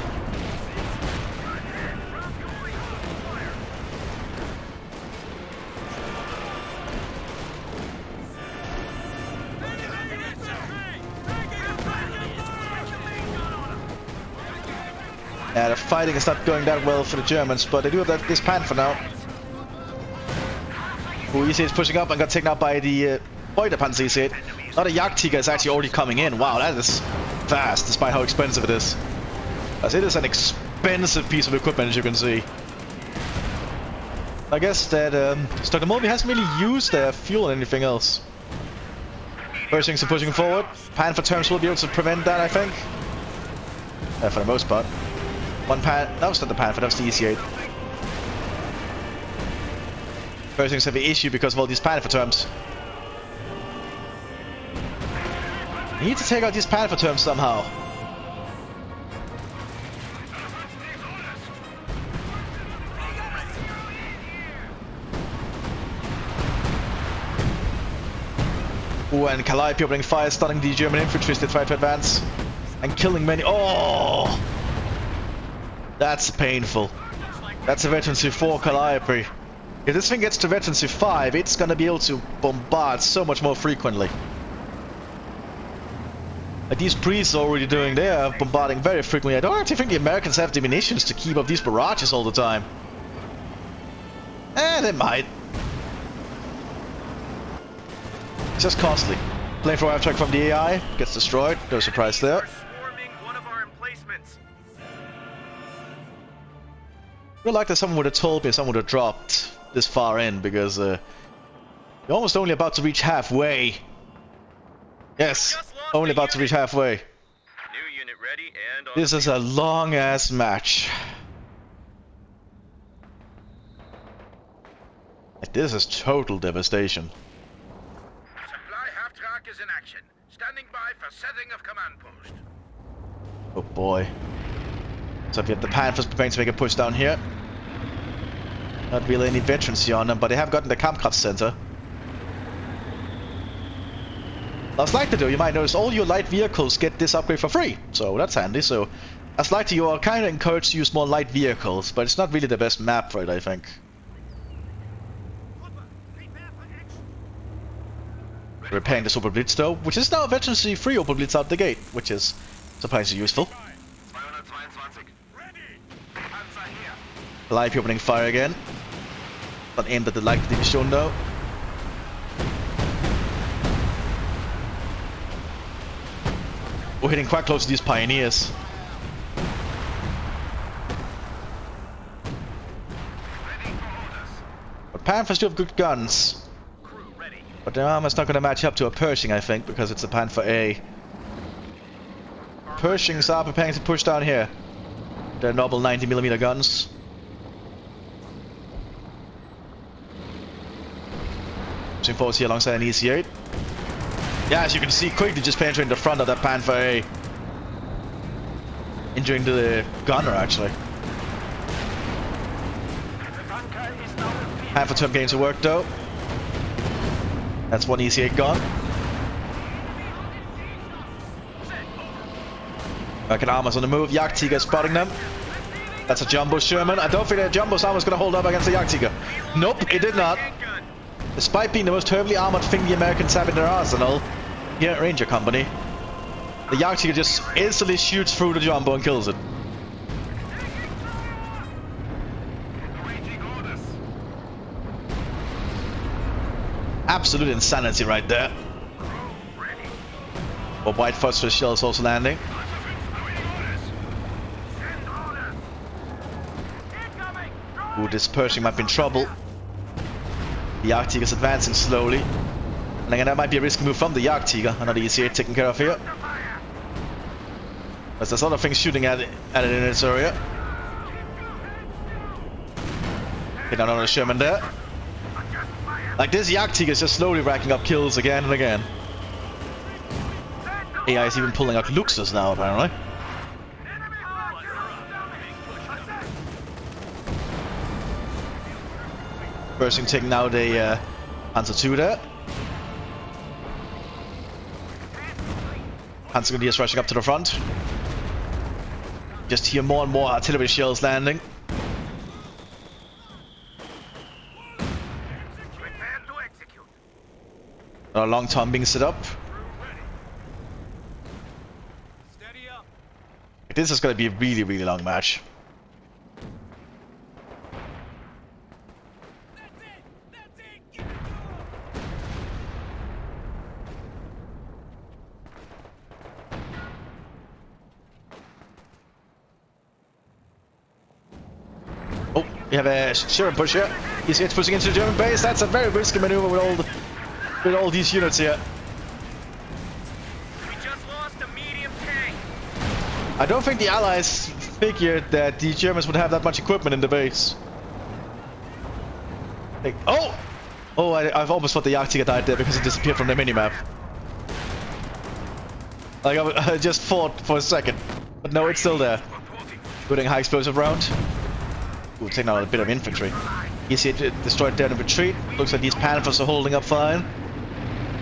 Yeah, the fighting is not going that well for the Germans, but they do have this Panther now. Who you see is pushing up and got taken out by the Boy, the Panzer EC8. Now the Jagdtiger is actually already coming in. Wow, that is fast, despite how expensive it is. As it is an expensive piece of equipment, as you can see. I guess that Stockholm hasn't really used their fuel or anything else. Pershings are pushing forward. Panther terms will be able to prevent that, I think. For the most part. That was not the Panther, that was the EC8. Pershings have an issue because of all these Panther terms. You need to take out these Panther terms somehow. Ooh, and Calliope opening fire, stunning the German infantry as they try to advance. And killing many. Oh! That's painful. That's a veterancy 4 Calliope. If this thing gets to veterancy 5, it's gonna be able to bombard so much more frequently. Like these priests are already doing, they are bombarding very frequently. I don't actually think the Americans have the munitions to keep up these barrages all the time. They might. It's just costly. Flamethrower airstrike from the AI gets destroyed. No surprise there. Swarming one of our emplacements. I would like that someone would have told me, someone would have dropped this far in, because you're almost only about to reach halfway. Yes, only about to reach halfway. New unit ready and on This is a long ass match. Like, this is total devastation. Supply half-track is in action. Standing by for setting of command post. Oh boy. So if you have the Panthers preparing to make a push down here. Not really any veterancy on them, but they have gotten the Kampfkraft Center. As Lighter though, you might notice all your light vehicles get this upgrade for free. So that's handy. So as Lighter, you are kind of encouraged to use more light vehicles, but it's not really the best map for it, I think. Repairing the Super Blitz though, which is now a veterancy 3 Super Blitz out the gate, which is surprisingly useful. Live opening fire again. Not aimed at the light division though. We're hitting quite close to these pioneers. But Panthers do have good guns. But their armor's not going to match up to a Pershing, I think, because it's a Panther A. Pershings are preparing to push down here. They're noble 90mm guns. Pushing forward here alongside an EC8. Yeah, as you can see, quickly just penetrating the front of that Panther A. Injuring the gunner, actually. Panther term getting to work, though. That's one EC8 gone. American armor's on the move. Jagdtiger spotting them. That's a Jumbo Sherman. I don't think that Jumbo's armor's going to hold up against the Jagdtiger. Nope, it did not. Despite being the most heavily armored thing the Americans have in their arsenal, here at Ranger Company, the Jagdtiger just instantly shoots through the Jumbo and kills it. Absolute insanity right there. But white phosphorus shell is also landing. Ooh, this Pershing might be in trouble. The Jagdtiger is advancing slowly. And again, that might be a risky move from the Jagdtiger. Another EC8 taken care of here. But there's other things shooting at it in this area. Hit another Sherman there. Like, this Jagdtiger is just slowly racking up kills again and again. AI is even pulling out Luxus now, apparently. Pershing taking out a Panzer II there. Panzer Grenadiers rushing up to the front. Just hear more and more artillery shells landing. A long time being set up. This is going to be a really, really long match. We have a Sherman push here. He's pushing into the German base. That's a very risky maneuver with all these units here. We just lost a medium tank. I don't think the Allies figured that the Germans would have that much equipment in the base. Like, oh! Oh, I've almost thought the Yaktiga died there because it disappeared from the minimap. Like, I just thought for a second. But no, it's still there. Putting a high explosive round. Ooh, taking out a bit of infantry. You see it destroyed there in retreat. Looks like these Panthers are holding up fine.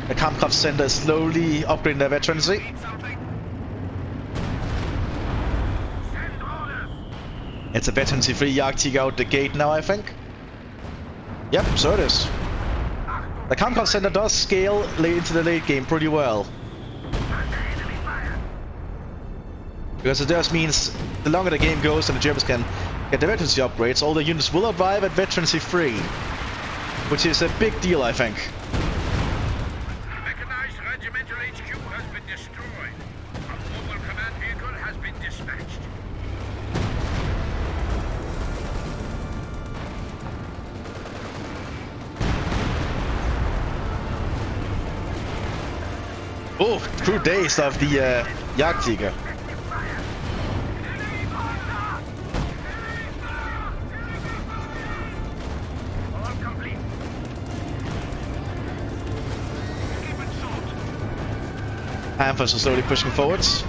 The Kampfkraft Center is slowly upgrading their veterancy. It's a veterancy-free Yaktiga out the gate now, I think. Yep, so it is. The Kampfkraft Center does scale late into the late game pretty well. Because it just means the longer the game goes and the Germans can get the veterancy upgrades, all the units will arrive at veterancy free. Which is a big deal, I think. Mechanized regimental HQ has been destroyed. A mobile command vehicle has been dispatched. Oh, true days of the Jagdtiger. Panthers are slowly pushing forwards.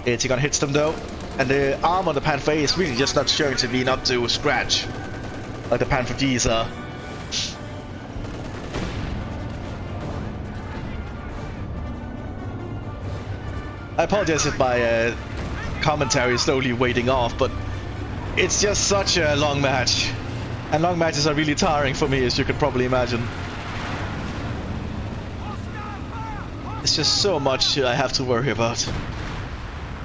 Etigon hits them though, and the arm on the Panther A is really just not showing to be up to scratch, like the Panther Ds are. I apologize if my commentary is slowly wading off, but it's just such a long match, and long matches are really tiring for me, as you can probably imagine. It's just so much I have to worry about.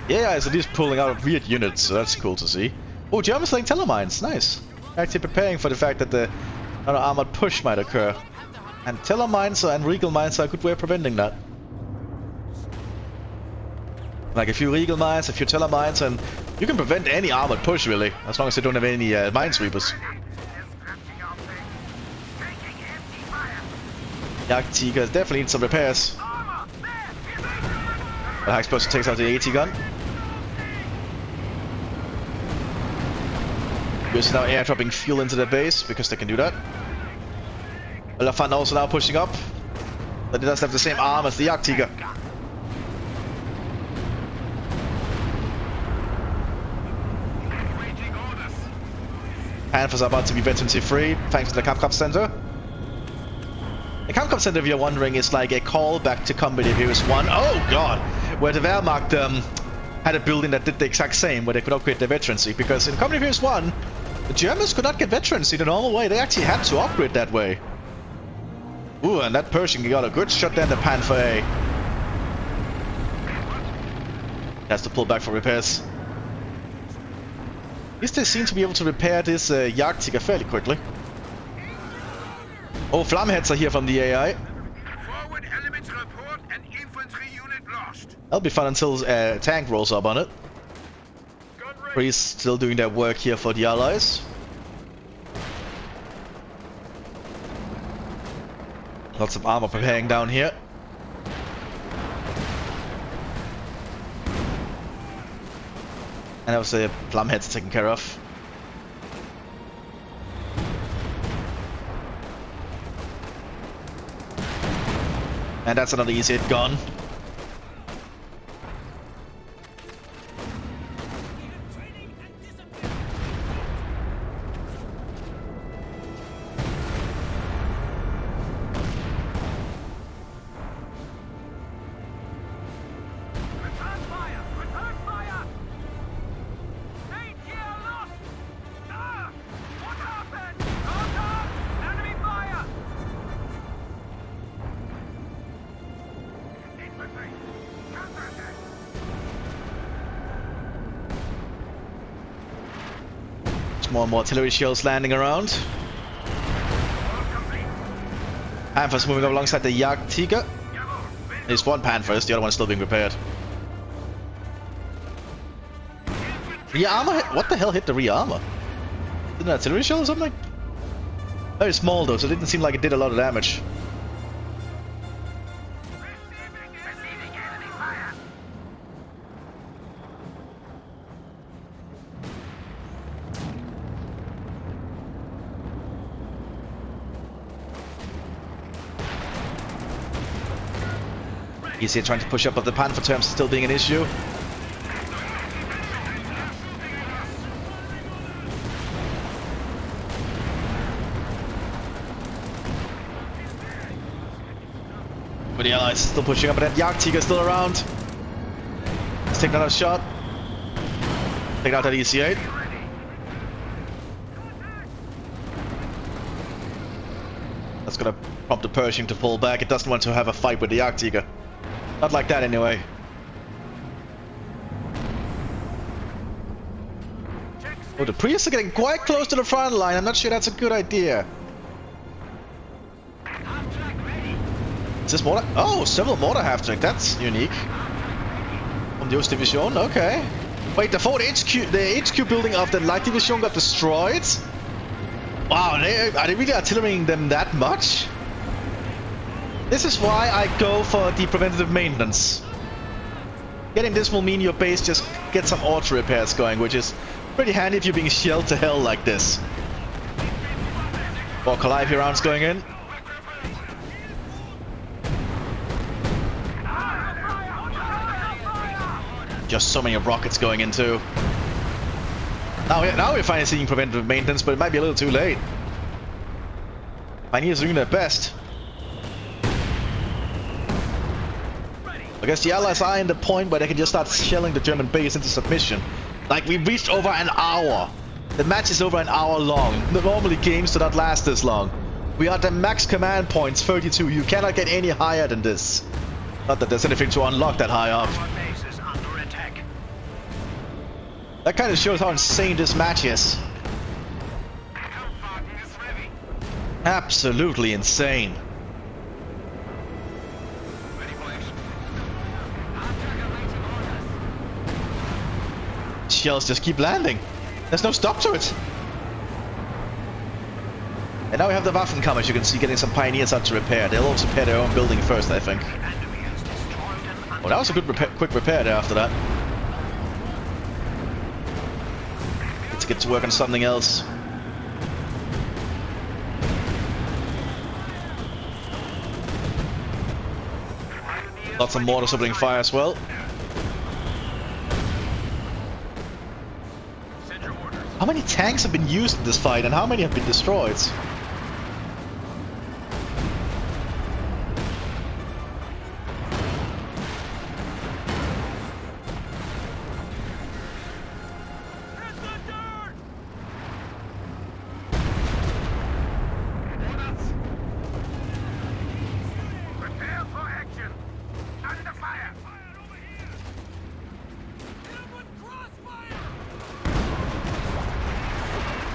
Yeah, it's at least pulling out weird units, so that's cool to see. Oh, Germans laying telemines, nice. Actually preparing for the fact that the armored push might occur. And telemines and regal mines are a good way of preventing that. Like a few regal mines, a few telemines, and you can prevent any armored push really, as long as they don't have any minesweepers. Jagdtiger definitely needs some repairs. The high explosive takes out the AT gun. We're now airdropping fuel into the base because they can do that. Elefant also now pushing up, but it doesn't have the same arm as the Jagdtiger. Panthers are about to be veterancy free thanks to the Kampfkraft Center. The Kampfkraft Center, if you're wondering, is like a callback to Company of Heroes 1. Oh god! Where the Wehrmacht had a building that did the exact same, where they could upgrade their veterancy. Because in Company of Heroes 1, the Germans could not get veterancy the normal way. They actually had to upgrade that way. Ooh, and that Pershing got a good shot there in the Panther A. Has to pull back for repairs. At least they seem to be able to repair this Jagdtiger fairly quickly. Oh, Flammenheads are here from the AI. Forward elements report an infantry unit lost. That'll be fun until tank rolls up on it. Priests still doing their work here for the Allies. Lots of armor preparing down here. And that was the Flammenheads taken care of. And that's another easy hit gone. More and more artillery shells landing around. Panthers moving up alongside the Jagdtiger. There's one Panther, the other one's still being repaired. Rear armor? What the hell hit the rear armor? an artillery shell or something? Very small though, so it didn't seem like it did a lot of damage. Receiving enemy fire. Easier trying to push up, but the Panther terms still being an issue. But the Allies still pushing up, and that Jagdtiger still around. Let's take another shot. Take out that EC-8. That's gonna prompt the Pershing to pull back. It doesn't want to have a fight with the Jagdtiger. Not like that anyway. Oh, the Priests are getting quite close to the front line. I'm not sure that's a good idea. Is this mortar? Oh, several mortar half-track. That's unique. From the Ostdivision, okay. Wait, the forward HQ, the HQ building of the Light Division got destroyed? Wow, are they really artillerying them that much? This is why I go for the preventative maintenance. Getting this will mean your base just gets some auto repairs going, which is pretty handy if you're being shelled to hell like this. More Calliope rounds going in. Just so many rockets going into. Now we're finally seeing preventative maintenance, but it might be a little too late. Pioneers are doing their best. I guess the Allies are in the point where they can just start shelling the German base into submission. Like, we've reached over an hour. The match is over an hour long. Normally games do not last this long. We are at the max command points, 32. You cannot get any higher than this. Not that there's anything to unlock that high up. That kind of shows how insane this match is. Absolutely insane. Shells just keep landing. There's no stop to it. And now we have the Waffenkammer, as you can see, getting some pioneers out to repair. They'll also repair their own building first, I think. Oh, that was a good quick repair there after that. Let's get to work on something else. Lots of mortars opening fire as well. How many tanks have been used in this fight, and how many have been destroyed?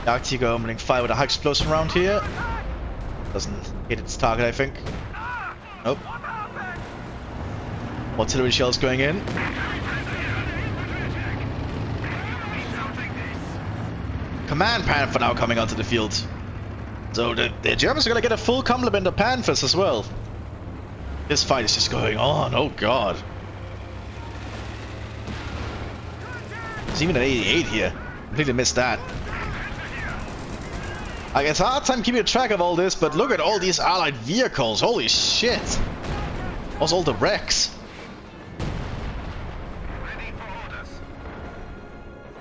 Jagdtiger opening fire with a high explosion round here. Doesn't hit its target, I think. Nope. Artillery shells going in. Command Panther now coming onto the field. So the Germans are gonna get a full complement of Panthers as well. This fight is just going on, oh god. There's even an 88 here. Completely missed that. I guess hard time keeping track of all this, but look at all these allied vehicles, holy shit! Also all the wrecks.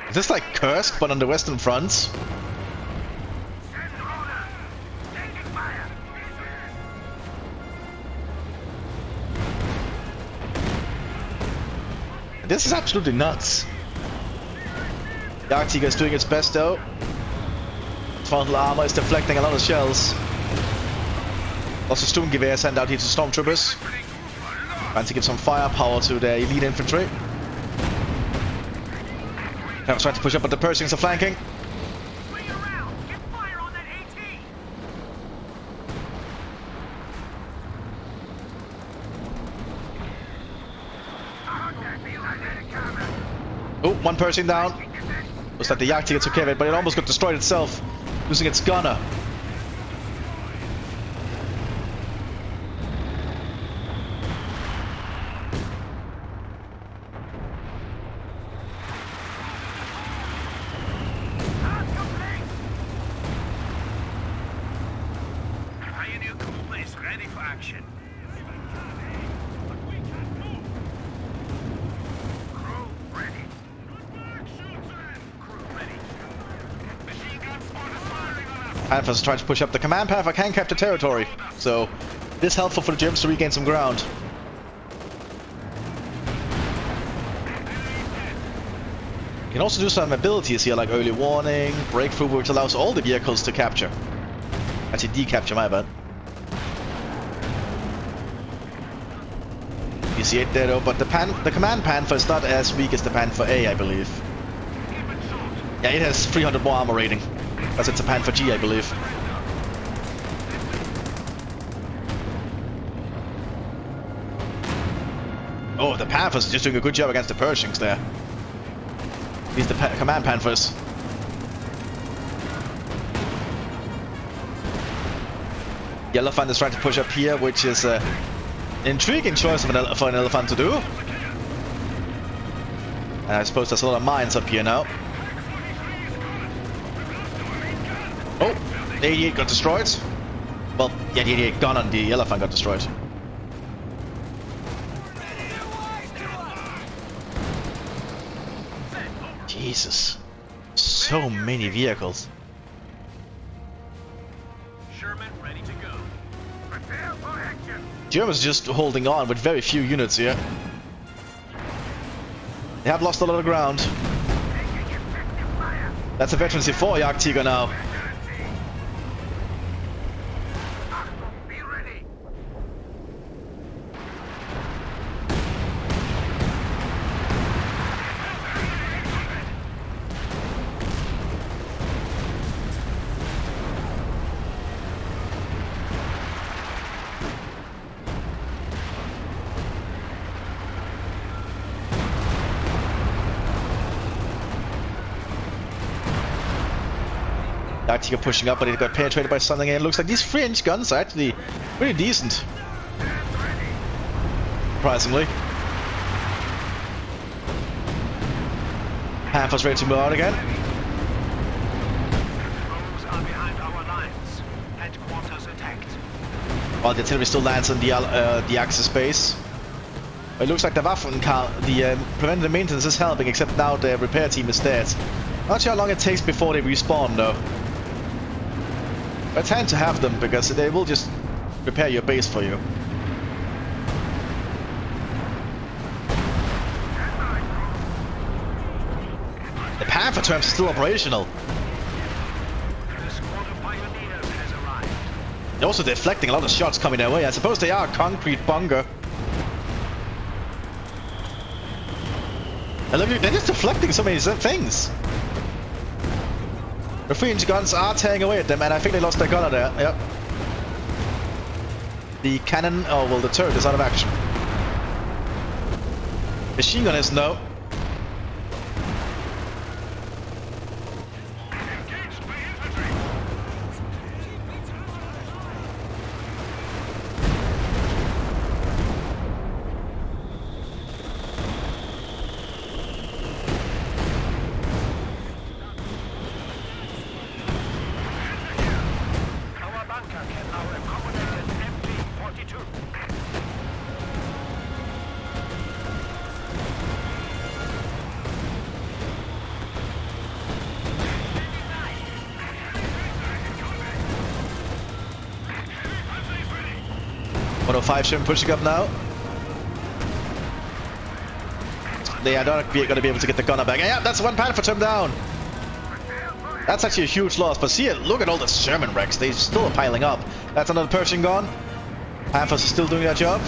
Is this like Kursk, but on the western front? This is absolutely nuts. Jagdtiger is doing its best though. Frontal armor is deflecting a lot of shells. Also Sturmgewehr sent out here to stormtroopers. Trying to give some firepower to their elite infantry. Now trying to push up, but the Pershings are flanking. Oh, one Pershing down. Looks like the Jagdtiger took care of it, but it almost got destroyed itself. Losing its gunner. Pioneer Cooper is ready for action. Crew ready. Crew ready. Machine gun spot is firing on us. Panthers trying to push up. The command Panther can capture territory, so it is helpful for the Germans to regain some ground. You can also do some abilities here, like early warning, breakthrough, which allows all the vehicles to capture. Actually, decapture, my bad. DC-8 there though, but the command Panther is not as weak as the Panther A, I believe. Yeah, it has 300 more armor rating, because it's a Panther G, I believe. Oh, the Panthers just doing a good job against the Pershings there. These are the command Panthers. The elephant is trying to push up here, which is an intriguing choice of for an elephant to do. And I suppose there's a lot of mines up here now. Oh, the 88 got destroyed. Well, yeah, the 88 gun on the elephant got destroyed. Jesus. So many vehicles. Sherman ready to go. Prepare for action. Germans just holding on with very few units here. They have lost a lot of ground. That's a veteran C4 Jagdtiger now. Be ready. Jagdtiger pushing up, but it got penetrated by something, and it looks like these 3-inch guns are actually pretty decent. Surprisingly. Panthers ready to move out again. Foes are behind our lines. Headquarters attacked. While the artillery still lands on the Axis base. It looks like the the preventative maintenance is helping, except now the repair team is dead. Not sure how long it takes before they respawn though. I tend to have them because they will just repair your base for you. The Panther terms is still operational. The squad of pioneers has arrived. They're also deflecting a lot of shots coming their way. I suppose they are a concrete bunker. I love you. They're just deflecting so many things. The 3-inch guns are tearing away at them, and I think they lost their gunner there. Yep. The cannon, oh well, the turret is out of action. Machine gun is no. Our bunker can now accommodate an MG-42. .105 Sherman pushing up now. They are not going to be able to get the gunner back. Yeah, that's one Panther term down. That's actually a huge loss. But see, look at all the Sherman wrecks. They still are piling up. That's another Pershing gone. Panthers are still doing their job.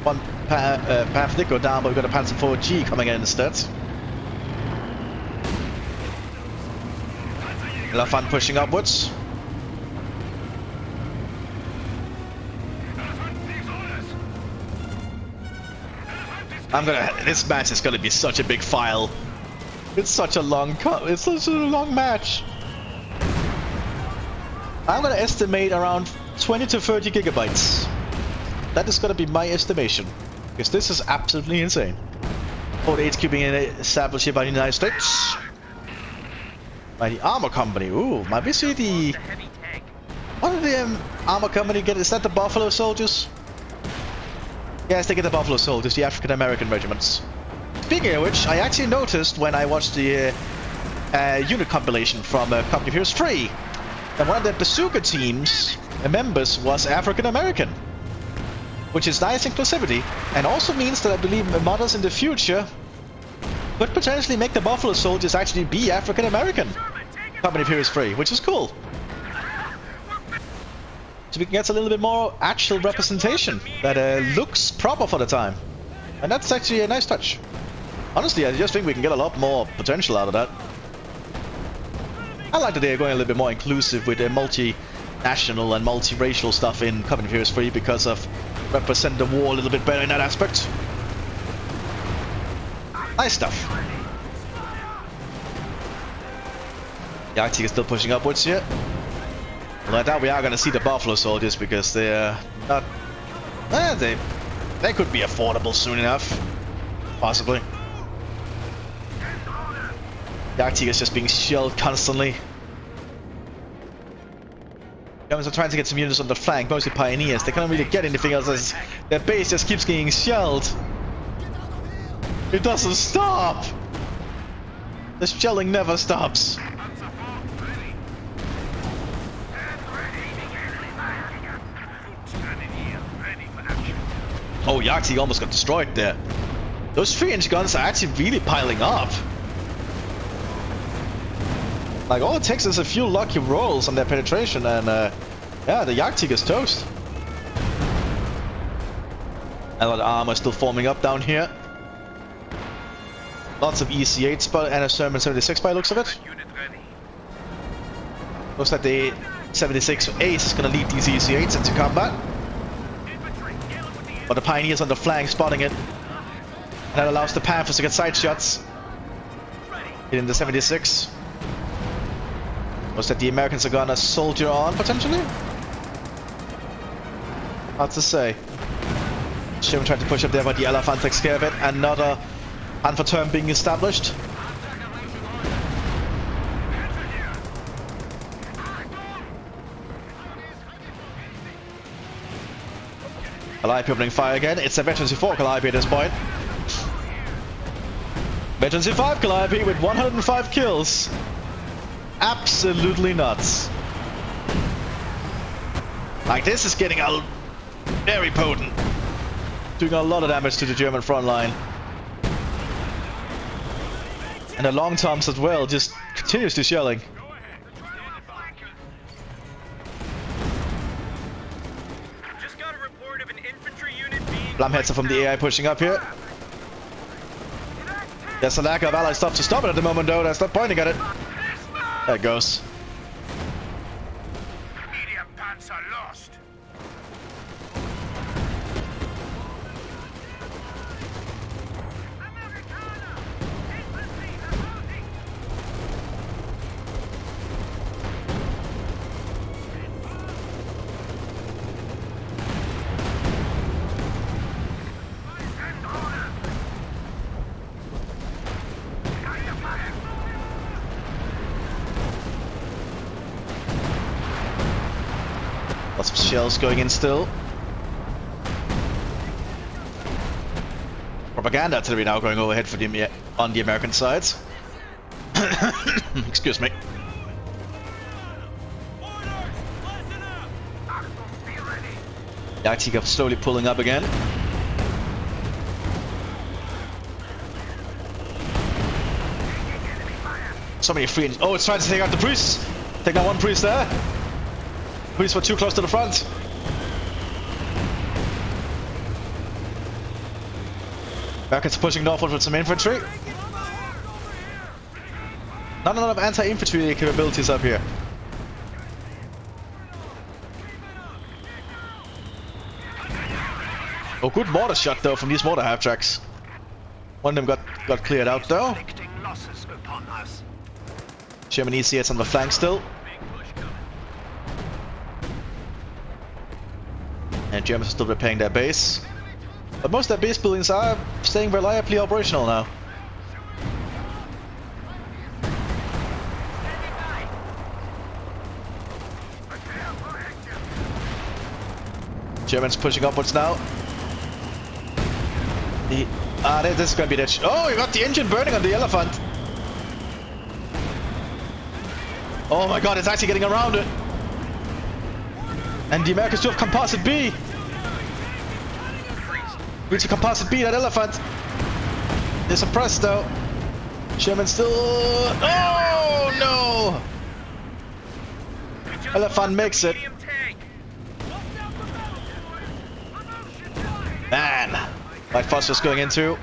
One Panther did go down, but we've got a Panzer 4G coming in instead. Elephant pushing upwards. This match is gonna be such a big file. It's such a long match. I'm gonna estimate around 20 to 30 gigabytes. That is gonna be my estimation. Because this is absolutely insane. Port HQ being established here by the United States. By the armor company. Ooh, might we see the... What did the armor company get? Is that the Buffalo Soldiers? Yes, they get the Buffalo Soldiers, the African American regiments. Speaking of which, I actually noticed when I watched the unit compilation from Company of Heroes 3 that one of the bazooka team's members was African American. Which is nice inclusivity, and also means that I believe modders in the future could potentially make the Buffalo Soldiers actually be African American. Company of Heroes 3, which is cool. So we can get a little bit more actual representation that looks proper for the time. And that's actually a nice touch. Honestly, I just think we can get a lot more potential out of that. I like that they're going a little bit more inclusive with multinational and multiracial stuff in Company of Heroes 3 because of represent the war a little bit better in that aspect. Nice stuff. The Arctic is still pushing upwards here. Well, I doubt we are going to see the Buffalo Soldiers because they're not... they could be affordable soon enough. Possibly. The Arctic is just being shelled constantly. Germans are trying to get some units on the flank, mostly pioneers. They can't really get anything else as their base just keeps getting shelled. It doesn't stop! The shelling never stops. Oh, Yaxi almost got destroyed there. Those 3-inch guns are actually really piling up. Like, all it takes is a few lucky rolls on their penetration and, yeah, the Yaktik is toast. A lot of armor still forming up down here. Lots of EC8s and a Sherman 76 by the looks of it. Looks like the 76 Ace is going to lead these EC8s into combat. But the Pioneers on the flank spotting it. And that allows the Panthers to get side shots. Hitting the 76. Was that the Americans are gonna soldier on, potentially? Hard to say. Sherman trying to push up there by the Elephant takes care of it. Another Panther turn being established. Calliope opening fire again. It's a Veteran C4 Calliope at this point. Veteran C5 Calliope with 105 kills. Absolutely nuts. Like, this is getting very potent. Doing a lot of damage to the German front line. And the long toms as well, just continuously shelling. Flamheads are from the AI pushing up here. There's a lack of allied stuff to stop it at the moment though, that's not pointing at it. There it goes. Medium pants are lost. Lots of shells going in still. Propaganda artillery now going overhead for the on the American side. Excuse me. The IT slowly pulling up again. So many free. Oh, it's trying to take out the priests. Take out one priest there. Priests were too close to the front. Americans pushing northward with some infantry. Not a lot of anti-infantry capabilities up here. Oh, good mortar shot though from these mortar half-tracks. One of them got cleared out though. German ECS on the flank still. And Germans are still repairing their base. But most of their base buildings are staying reliably operational now. Germans pushing upwards now. This is gonna be that. Oh, you got the engine burning on the elephant. Oh my god, it's actually getting around it. And the Americans do have composite B. Need to composite B that elephant. They're suppressed though. German still. Oh no! Elephant makes it. Man, White Phosphorus going into.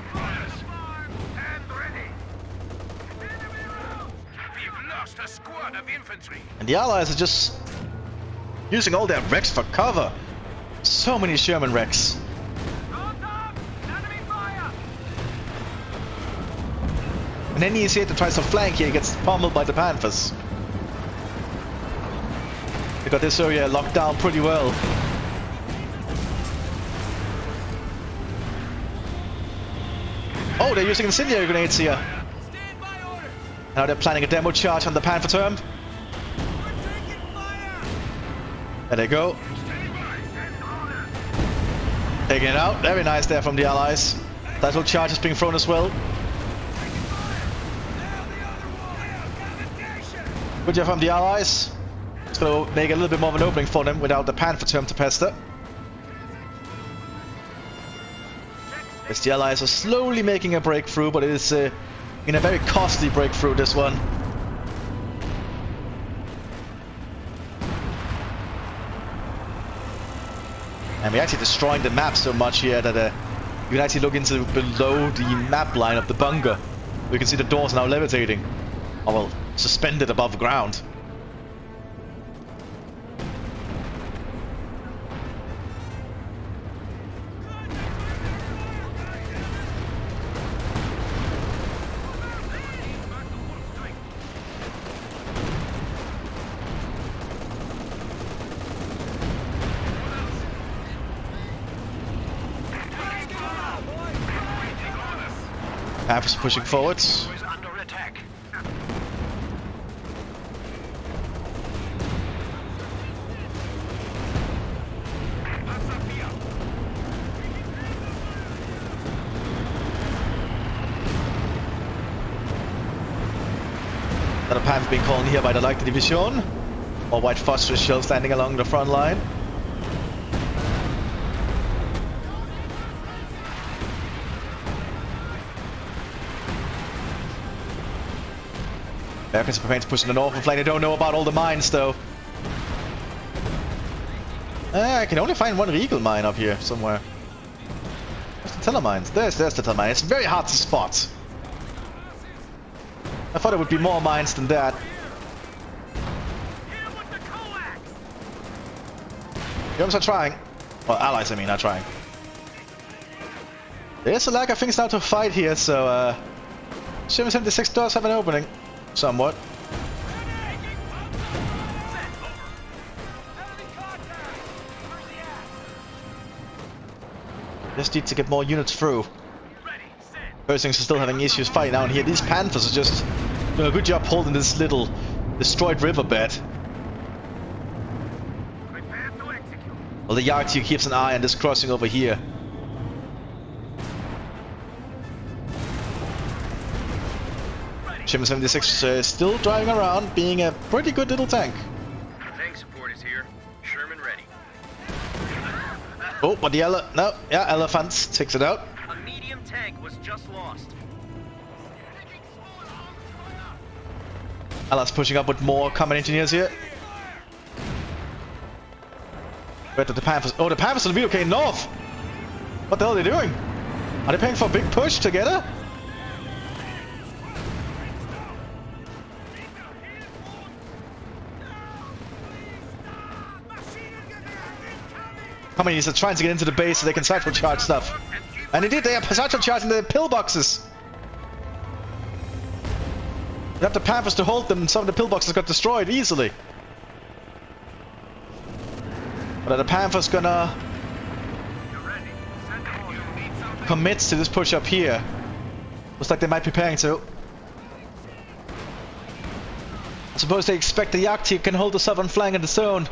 And the Allies are just using all their wrecks for cover. So many Sherman wrecks. And any EC that tries to flank here gets pummeled by the Panthers. They got this area locked down pretty well. Oh, they're using incendiary grenades here. Now they're planning a demo charge on the Panther term. There they go. Taking it out. Very nice there from the Allies. That little charge is being thrown as well. Good job from the Allies. It's going to make a little bit more of an opening for them without the Panther term to pester. As the Allies are slowly making a breakthrough, but it is in a very costly breakthrough, this one. And we're actually destroying the map so much here that you can actually look into below the map line of the bunker. We can see the doors now levitating. Oh well, suspended above the ground. Panthers pushing forwards. Another Panther being called here by the Light Division. More White Phosphorus shells standing along the front line. Americans are preparing to push in the northern flank. They don't know about all the mines though. I can only find one Regal mine up here somewhere. Where's the teller mines? There's the teller mine. It's very hard to spot. I thought there would be more mines than that. Germans are trying. Well, Allies I mean are trying. There's a lack of things now to fight here, so German 76 does have an opening. Somewhat. Just need to get more units through. First things are still having issues fighting down here. These Panthers are just doing a good job holding this little destroyed riverbed. Well, the Yard here keeps an eye on this crossing over here. German 76 is still driving around, being a pretty good little tank. Tank support is here. Sherman ready. Oh, but the elephant takes it out. A medium tank was just lost. Allies pushing up with more combat engineers here. Where did the Panthers? Oh, the Panthers are relocating north. What the hell are they doing? Are they paying for a big push together? How many are trying to get into the base so they can satchel charge stuff? And indeed, they are satchel charging the pillboxes. You have the Panthers to hold them, and some of the pillboxes got destroyed easily. But are the Panthers gonna commits to this push up here. Looks like they might be preparing to. I suppose they expect the Yakti can hold the southern flank in the zone.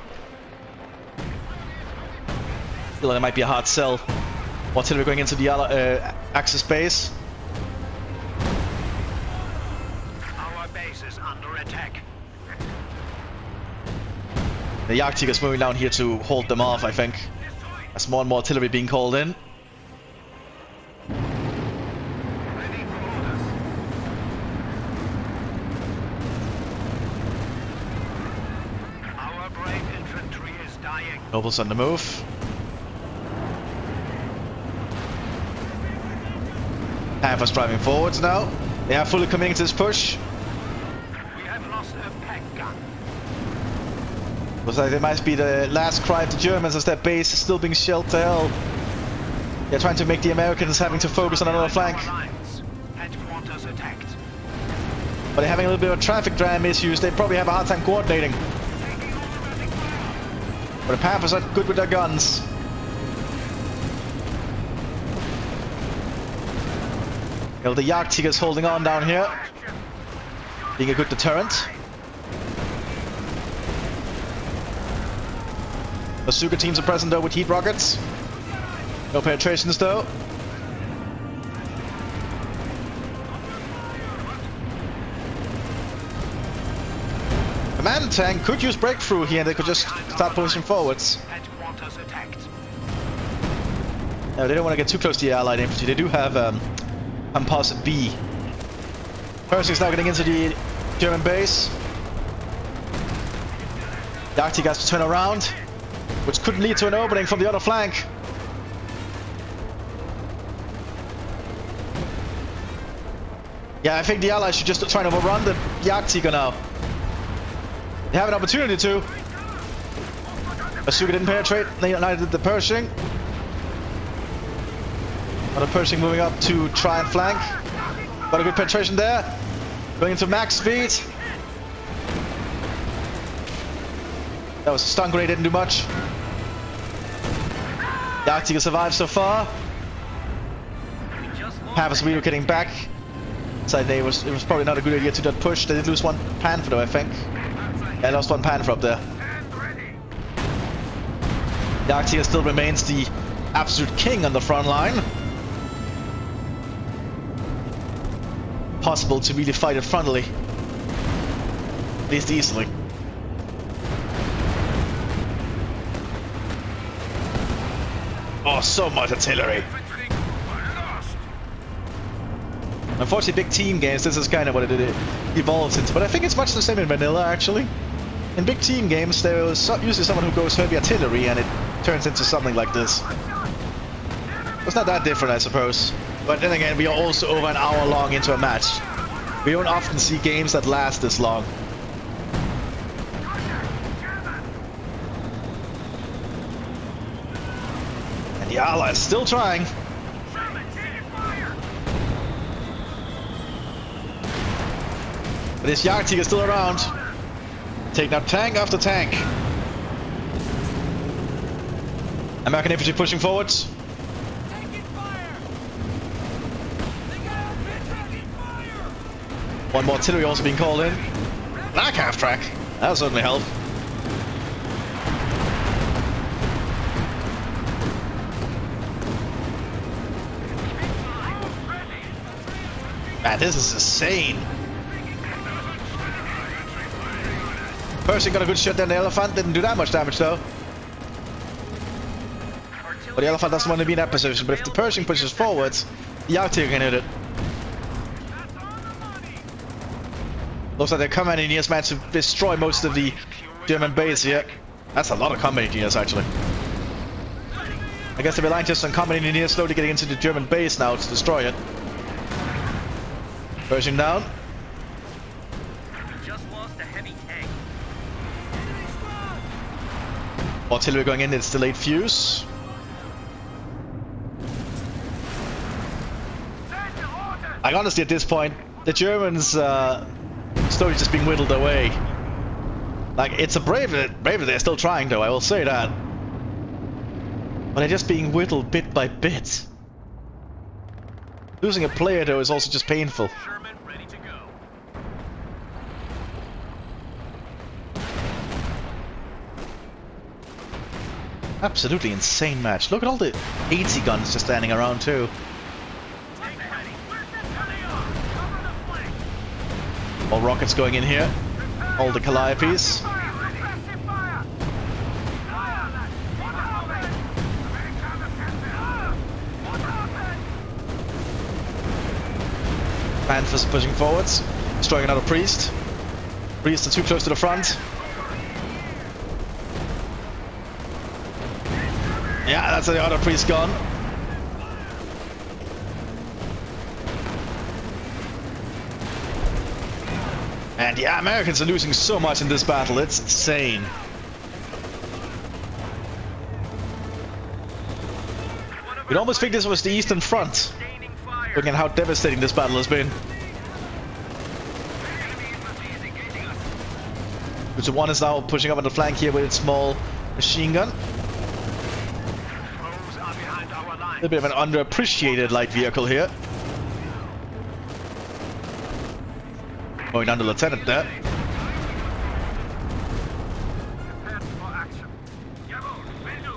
Feel like it might be a hard sell. Artillery going into the Axis base. Our base is under attack. The Yakti is moving down here to hold them off, I think. As more and more artillery being called in. Ready for orders. Our brave infantry is dying. Nobles on the move. Panthers driving forwards now. They are fully committing to this push. We have lost a pack gun. Looks like they might be the last cry of the Germans as their base is still being shelled to hell. They're trying to make the Americans having to focus on another flank. Headquarters attacked. But they're having a little bit of traffic jam issues. They probably have a hard time coordinating. But the Panthers are good with their guns. You know, the Yaktig is holding on down here, being a good deterrent. Bazooka teams are present though with heat rockets. No penetrations though. Command tank could use breakthrough here and they could just start pushing forwards. Headquarters attacked. No, they don't want to get too close to the Allied infantry. They do have composite B. Kursk is now getting into the German base. The Arctic has to turn around, which could lead to an opening from the other flank. Yeah, I think the Allies should just try and overrun the Jagdtiger now. They have an opportunity to. Bazooka didn't penetrate, neither did the Pershing. Another Pershing moving up to try and flank. Got a good penetration there. Going into max speed. That was a stun grenade, didn't do much. The Arctica survived so far. Panthers relocating back. So it was probably not a good idea to that push. They did lose one Panther though, I think. Yeah, lost one Panther up there. The Arctica still remains the absolute king on the front line. Possible to really fight it frontally. At least easily. Oh, so much artillery. Unfortunately, big team games, this is kind of what it evolves into. But I think it's much the same in vanilla, actually. In big team games, there is usually someone who goes heavy artillery, and it turns into something like this. It's not that different, I suppose. But then again, we are also over an hour long into a match. We don't often see games that last this long. And the Allies still trying. But this Jagdtiger is still around. Taking out tank after tank. American infantry pushing forwards. One more artillery also being called in. Black half track. That'll certainly help. Man, this is insane. Pershing got a good shot there. The Elephant didn't do that much damage though. But the Elephant doesn't want to be in that position. But if the Pershing pushes forwards, the Jagdtiger can hit it. Looks like their combat engineers managed to destroy most of the German base here. That's a lot of combat engineers actually. I guess they're relying just on combat engineers slowly getting into the German base now to destroy it. Pershing down. We just lost a heavy tank. Artillery going in, it's delayed fuse. Like honestly at this point, the Germans slowly just being whittled away. Like it's a bravery they're still trying though, I will say that. But they're just being whittled bit by bit. Losing a player, though, is also just painful. Sherman ready to go. Absolutely insane match. Look at all the 80 guns just standing around, too. Take ready. Coming on. Cover the flank. All rockets going in here. All the Calliopes. Fire. Aggressive fire. Fire, lads. What happened? What happened? Mthis pushing forwards. Destroying another priest. Priests are too close to the front. Yeah, that's the other priest gone. And yeah, Americans are losing so much in this battle, it's insane. You'd almost think this was the Eastern Front, Sustaining fire. looking at how devastating this battle has been. Which one is now pushing up on the flank here with its small machine gun. Foes are behind our line. A bit of an underappreciated light vehicle here. Going down to Lieutenant there. Prepare for action. Jawohl, will do.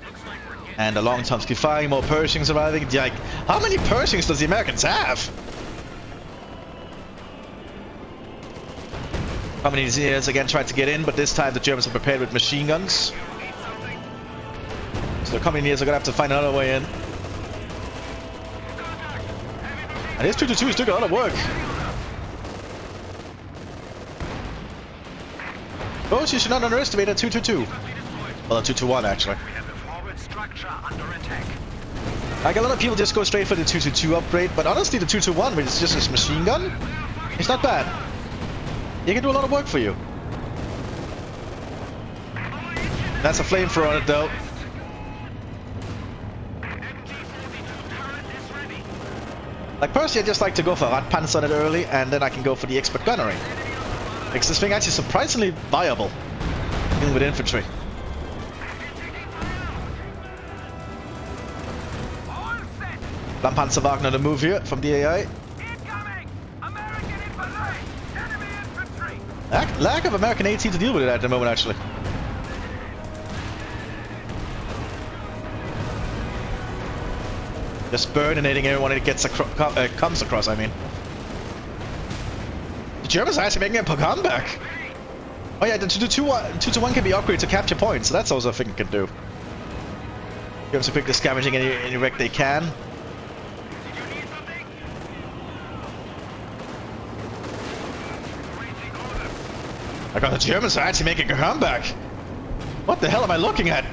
Looks like we're getting And a long Tomsky firing, more Pershings arriving. Like, how many Pershings does the Americans have? Communities again tried to get in, but this time the Germans are prepared with machine guns. So the Communities are gonna have to find another way in. And this 222 is doing a lot of work. Folks, you should not underestimate a 222. Well, a 221 actually. We have a forward structure under attack. Like a lot of people just go straight for the 222 upgrade, but honestly the 221, which is just this machine gun, it's not bad. It can do a lot of work for you. That's a flamethrower on it though. Like personally, I just like to go for Radpanzer on it early, and then I can go for the expert gunnery. Makes this thing actually surprisingly viable, even with infantry. Panzer Wagner on the move here from the AI. Incoming! American infantry! Enemy infantry! Lack of American AT to deal with it at the moment, actually. Just burninating everyone it gets comes across, I mean. The Germans are actually making a comeback. Oh yeah, the 2-1 can be upgraded to capture points, so that's also a thing you can do. Germans are quickly scavenging any wreck they can. Did you need something? Waiting orders. I got the Germans are actually making a comeback. What the hell am I looking at?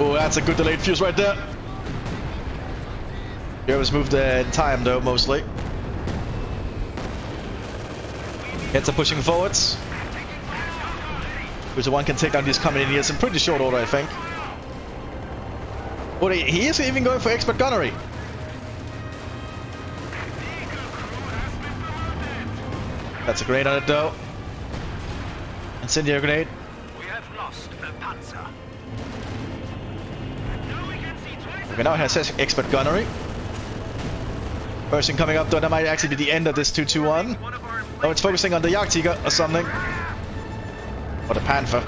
Oh, that's a good delayed fuse right there. Germans moved in time though, mostly. Heads are pushing forwards. 2-1 can take down these Communities in pretty short order, I think. Oh, he is even going for expert gunnery. That's a grenade on it though. Incendiary grenade. We have lost a panzer. Now we can see twice. Okay, now it has expert gunnery. Person coming up though, that might actually be the end of this 2-2-1. One of our Oh, it's focusing on the Jagdtiger or something. Or the Panther.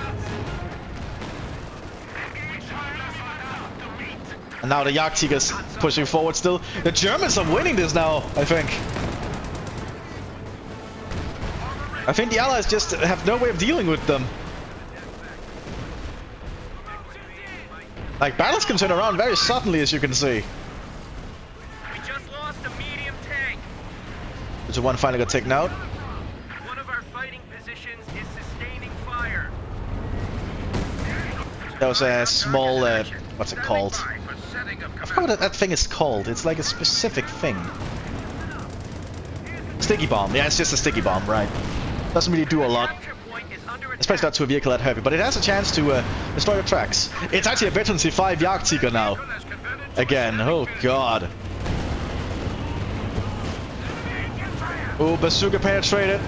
And now the Jagdtiger's pushing forward still. The Germans are winning this now, I think. I think the Allies just have no way of dealing with them. Like, battles can turn around very suddenly, as you can see. We just lost a medium tank. 2-1 finally got taken out. One of our fighting positions is sustaining fire. That was a small, what's it called? For setting up I forgot what that thing is called. It's like a specific thing. Sticky bomb. Yeah, it's just a sticky bomb, right? Doesn't really do a lot. capture point is under attack. Especially not to a vehicle that heavy, but it has a chance to destroy the tracks. It's actually a veteran C5 Jagdtiger now. Again, oh god. Oh, bazooka penetrated.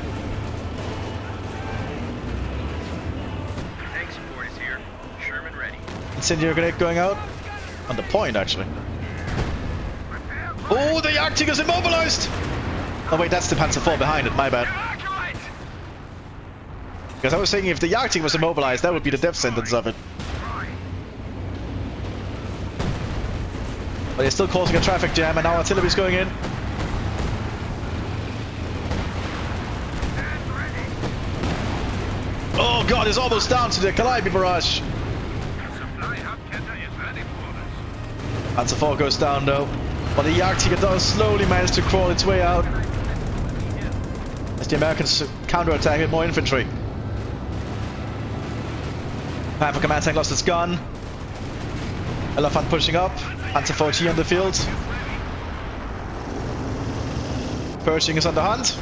incendiary grenade going out. On the point, actually. Oh, the Arctic is immobilized! Oh wait, that's the Panzer IV behind it, my bad. Because I was thinking if the Arctic was immobilized, that would be the death sentence of it. But they're still causing a traffic jam, and now artillery's going in. Oh god, it's almost down to the Calliope barrage. Panzer IV goes down though, but the Arctic does slowly manage to crawl its way out as the Americans counterattack with more infantry. Panzer Command Tank lost its gun. Elephant pushing up. Panzer IV on the field. Pershing is on the hunt.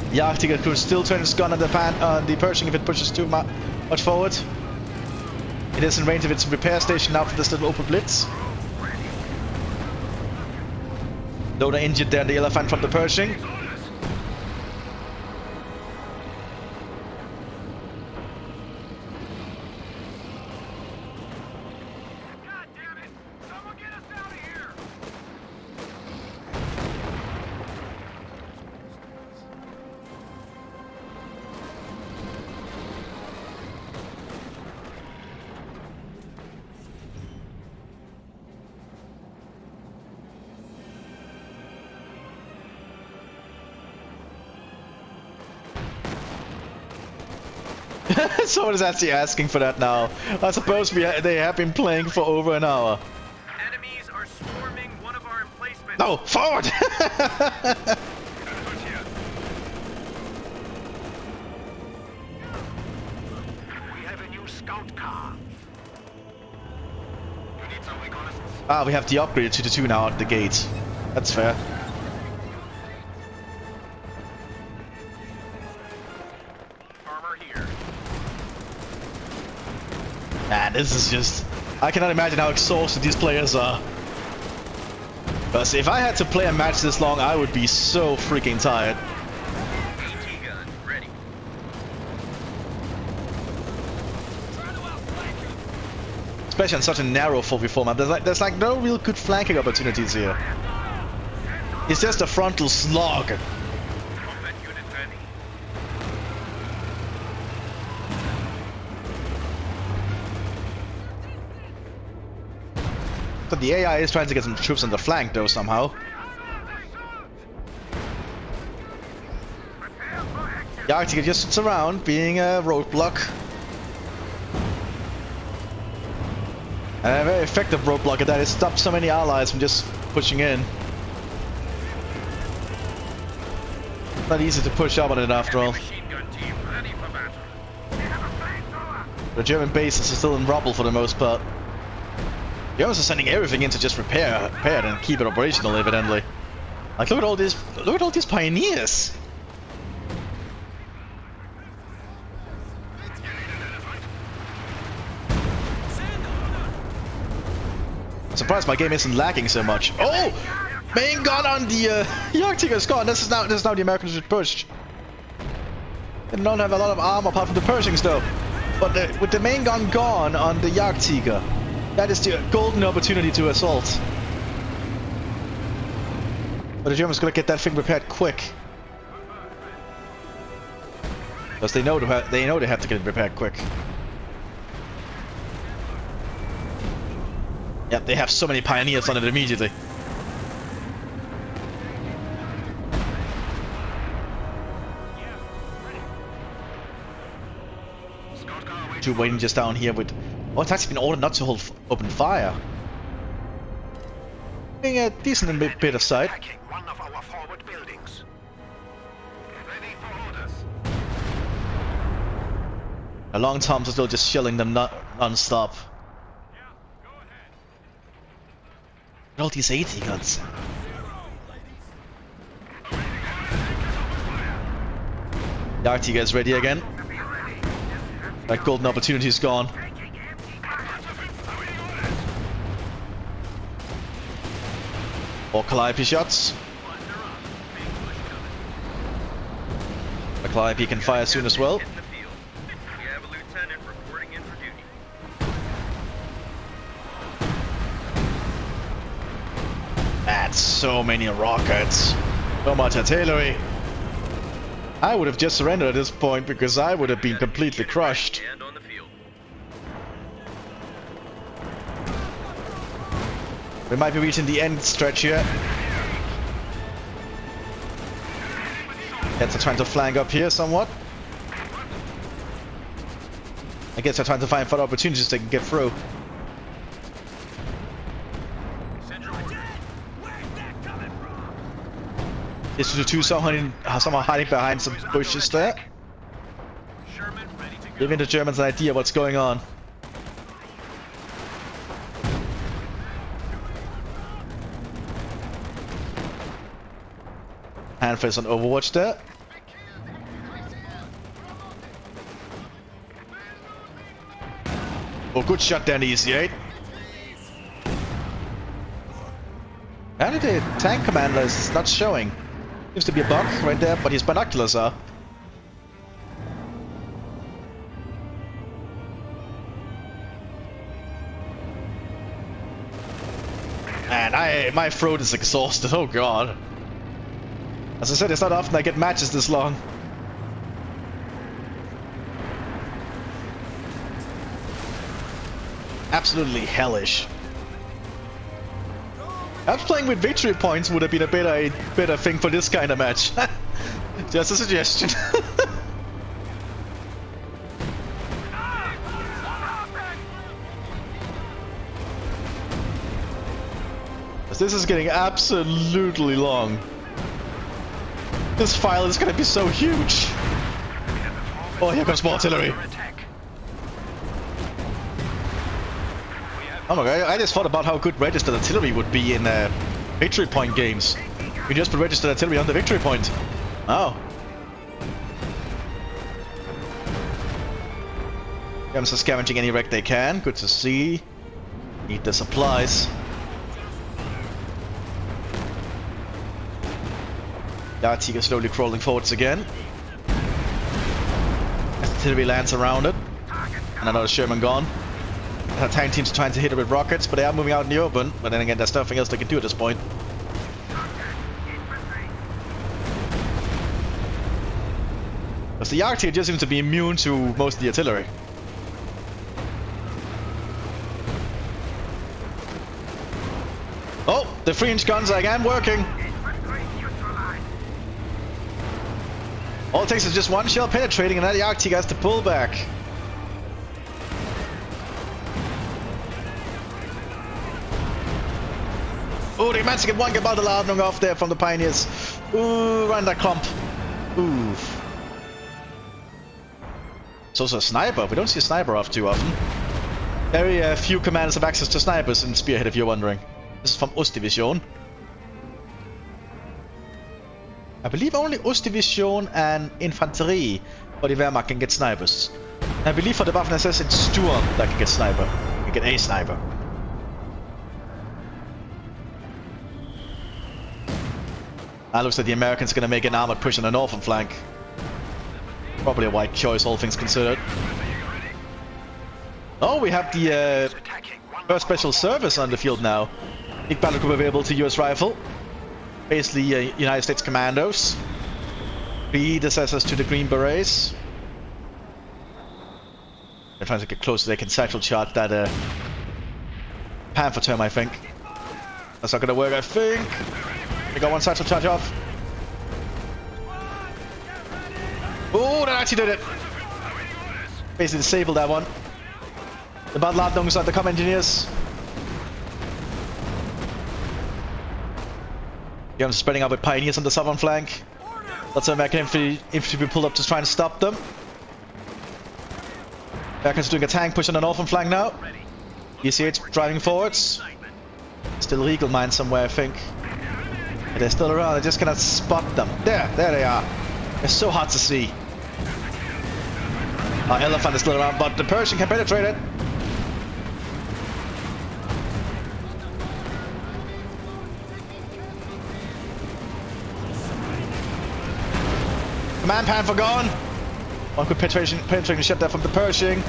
The Arctic could still turn its gun on the Pershing if it pushes too much forward. It is in range of its repair station now for this little open blitz. Loader injured there, the Elephant from the Pershing. Someone is actually asking for that now. I suppose they have been playing for over an hour. Enemies are swarming one of our emplacements. No, forward! We have a new scout car. You need some reconnaissance? Ah, we have the upgrade to the 2 now at the gate. That's fair. Man, this is just... I cannot imagine how exhausted these players are. Because if I had to play a match this long, I would be so freaking tired. AT gun ready. Especially on such a narrow 4v4 map. There's like no real good flanking opportunities here. It's just a frontal slog. Combat unit ready. But the AI is trying to get some troops on the flank though somehow. The Arctic just sits around being a roadblock. And a very effective roadblock at that. It stops so many allies from just pushing in. Not easy to push up on it after all. Machine gun team ready for battle. We have a flamethrower. The German bases are still in rubble for the most part. The Germans are sending everything in to just repair it and keep it operational, evidently. Like, look at all these pioneers. I'm surprised my game isn't lagging so much. Oh, main gun on the Arctic is gone. This is now the Americans should push. They don't have a lot of armor apart from the Pershings though. But with the main gun gone on the Jagdtiger, that is the golden opportunity to assault. But the Germans gotta get that thing repaired quick. Because they know they have to get it repaired quick. Yep, they have so many pioneers on it immediately. Two waiting just down here with... Oh, it's actually been ordered not to hold open fire. Getting a decent bit of sight. One of our forward buildings. Ready for orders. A long Toms are still just shelling them non-stop. Yeah, go ahead. Look at all these 80 guns. The Arctic is ready again. That golden opportunity is gone. Or Calliope shots. The Calliope can fire soon as well. We have a lieutenant reporting That's so many rockets. So much artillery. I would have just surrendered at this point because I would have been completely crushed. And on the field. We might be reaching the end stretch here. Cats are trying to flank up here somewhat. I guess they're trying to find further opportunities they can get through. This is the two someone hiding behind some bushes there. Giving the Germans an idea what's going on. Mthis on Overwatch there. Oh, good shot there, EC8. And the tank commander is not showing. Seems to be a bug right there, but his binoculars are. And my throat is exhausted, oh god. As I said, it's not often I get matches this long. Absolutely hellish. Perhaps playing with victory points would have been a better thing for this kind of match. Just a suggestion. This is getting absolutely long. This file is gonna be so huge. Oh, here comes more artillery. Oh my god, I just thought about how good registered artillery would be in victory point games. You just put registered artillery on the victory point. Oh. Germans are scavenging any wreck they can. Good to see. Need the supplies. Artillery slowly crawling forwards again. As artillery lands around it. And another Sherman gone. Our tank team's trying to hit it with rockets, but they are moving out in the open. But then again, there's nothing else they can do at this point. Because the artillery just seems to be immune to most of the artillery. Oh, the 3-inch guns are again working. All it takes is just one shell penetrating, and then the artillery has to pull back. Oh, they managed to get one Gebaldeladung off there from the Pioneers. Ooh, run that clump. Oof. It's also a sniper. We don't see a sniper off too often. Very few commanders have access to snipers in Spearhead, if you're wondering. This is from Ostdivision. I believe only Ostdivision and Infanterie for the Wehrmacht can get snipers. I believe for the Waffen-SS it's Sturm that can get sniper. You can get a sniper. Now looks like the Americans are going to make an armored push on the northern flank. Probably a wide choice, all things considered. Oh, we have the first special service on the field now. Big battle group available to US Rifle. Basically United States Commandos. Predecessors to the Green Berets. They're trying to get close so they can satchel charge that Panther term, I think. That's not going to work, I think. They got one satchel charge off. Oh, that actually did it. Basically disabled that one. The bad Ladungs are the comm engineers. Germans spreading out with Pioneers on the southern flank. Lots of American infantry pulled up to try and stop them. Americans doing a tank push on the northern flank now. EC8 driving forwards. Still Regal mine somewhere, I think. But they're still around, I just cannot spot them. There they are. They're so hard to see. Our Elephant is still around, but the Pershing can penetrate it. Command Panther gone. One good penetrating shot there from the Pershing.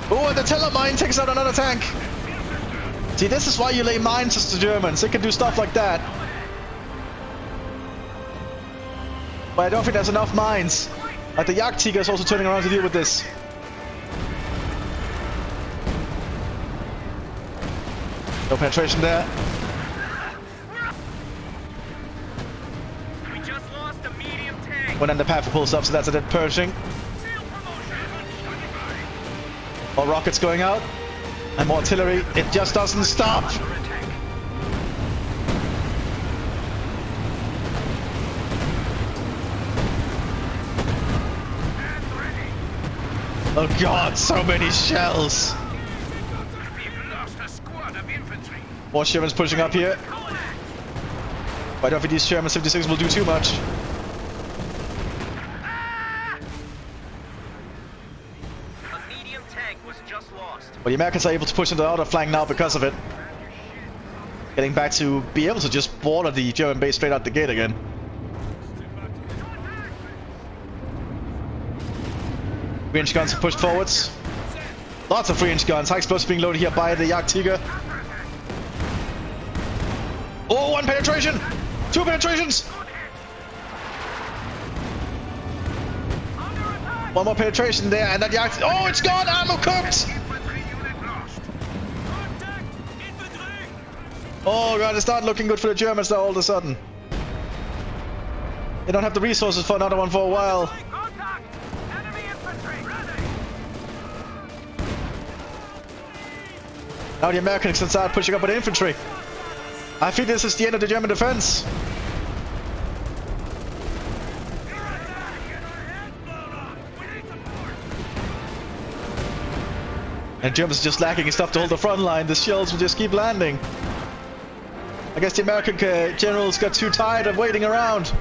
Oh, and the Teller mine takes out another tank. See, this is why you lay mines as the Germans. They can do stuff like that. But I don't think there's enough mines. Like the Jagdtiger is also turning around to deal with this. No penetration there. We just lost a medium tank. One under path pulls up, so that's a dead Pershing. More rockets going out. And more artillery. It just doesn't stop. Oh god, so many shells. We've lost a squad of infantry. More Shermans pushing up here. But I don't think these Sherman 76 will do too much. A medium tank was just lost. But the Americans are able to push into the outer flank now because of it. Getting back to be able to just border the German base straight out the gate again. Range guns are pushed forwards. Lots of 3-inch guns. High explosives being loaded here by the Jagdtiger. Oh, 1 penetration! 2 penetrations! 1 more penetration there, and that Jagd... Oh, it's gone! Ammo cooked! Oh god, it's not looking good for the Germans now all of a sudden. They don't have the resources for another one for a while. Now the Americans can start pushing up with infantry. I think this is the end of the German defense. And Germans are just lacking stuff to hold the front line. The shells will just keep landing. I guess the American generals got too tired of waiting around.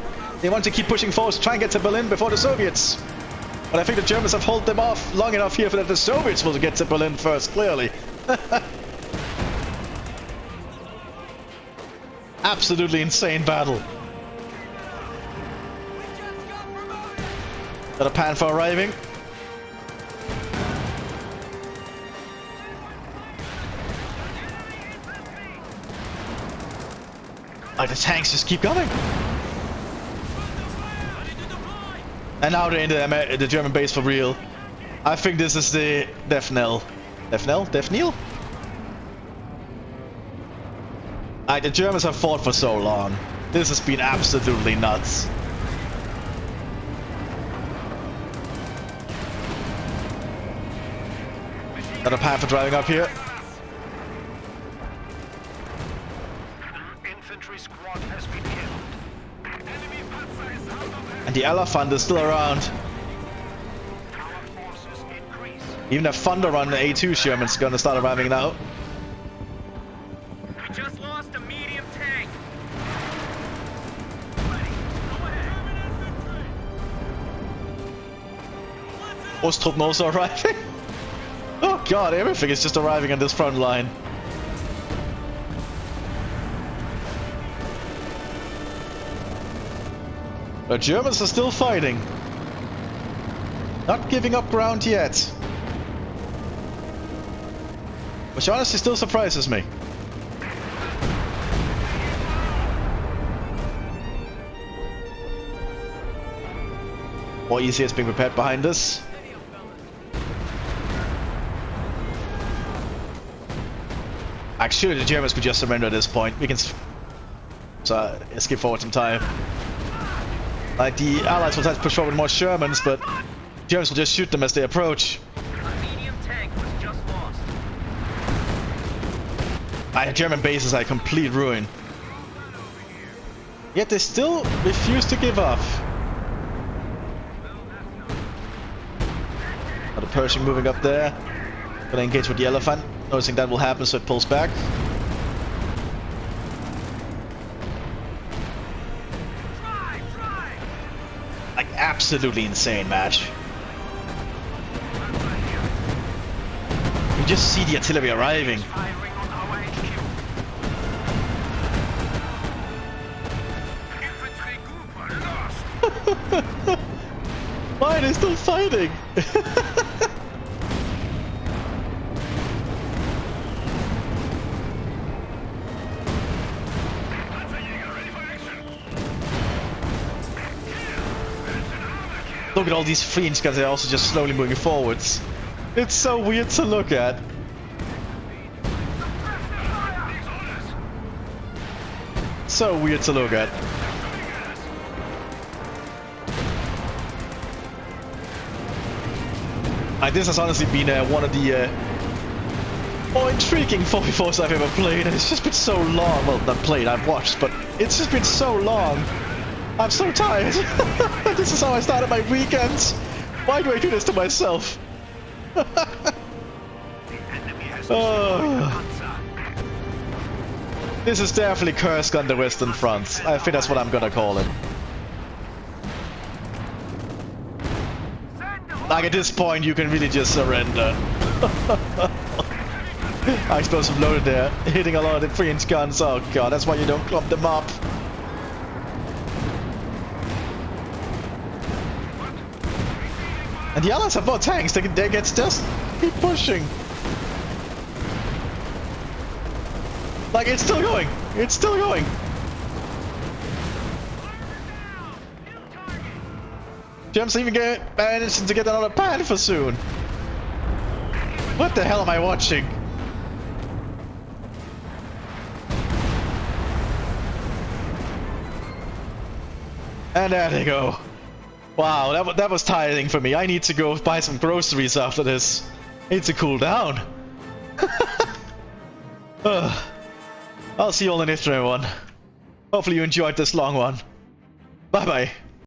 They want to keep pushing forward to try and get to Berlin before the Soviets. But I think the Germans have held them off long enough here for that the Soviets will get to Berlin first, clearly. Absolutely insane battle. Got a Panther arriving. Oh, the tanks just keep coming. And now they're into the German base for real. I think this is the definitely. Definitely? The Germans have fought for so long. This has been absolutely nuts. Another Panther driving up here. Infantry squad has been killed. Enemy panzer is out of And the Elephant is still around. Our forces increase. Even a Thunder on the A2 Sherman's gonna start arriving now. We just lost a medium tank. Ostruppen also arriving. Oh god, everything is just arriving on this front line. The Germans are still fighting. Not giving up ground yet. Which honestly still surprises me. More easy is being prepared behind us. Actually, the Germans could just surrender at this point. We can skip forward some time. Like, the Allies will try to push forward more Shermans, but Germans will just shoot them as they approach. A medium tank was just lost. The German base is a complete ruin. Yet they still refuse to give up. Another Pershing moving up there. Gonna engage with the Elephant. Noticing that will happen, so it pulls back. Like, absolutely insane match. You just see the artillery arriving. Firing on our HQ. Infantry group lost. Why are they still fighting? Look at all these fiends because they're also just slowly moving forwards. It's so weird to look at. So weird to look at. This has honestly been one of the more intriguing 4v4s I've ever played, and it's just been so long. Well, not played, I've watched, but it's just been so long. I'm so tired. This is how I started my weekends. Why do I do this to myself? Oh. This is definitely Kursk on the Western Front. I think that's what I'm gonna call it. Like at this point, you can really just surrender. Explosive loaded there, hitting a lot of the French guns. Oh god, that's why you don't clump them up. And the Allies have more tanks. They get just keep pushing. Like it's still going. It's still going. Gems even managing to get another Panther soon. What the hell am I watching? And there they go. Wow, that was tiring for me. I need to go buy some groceries after this. I need to cool down. I'll see you all in the next one. Hopefully you enjoyed this long one. Bye bye.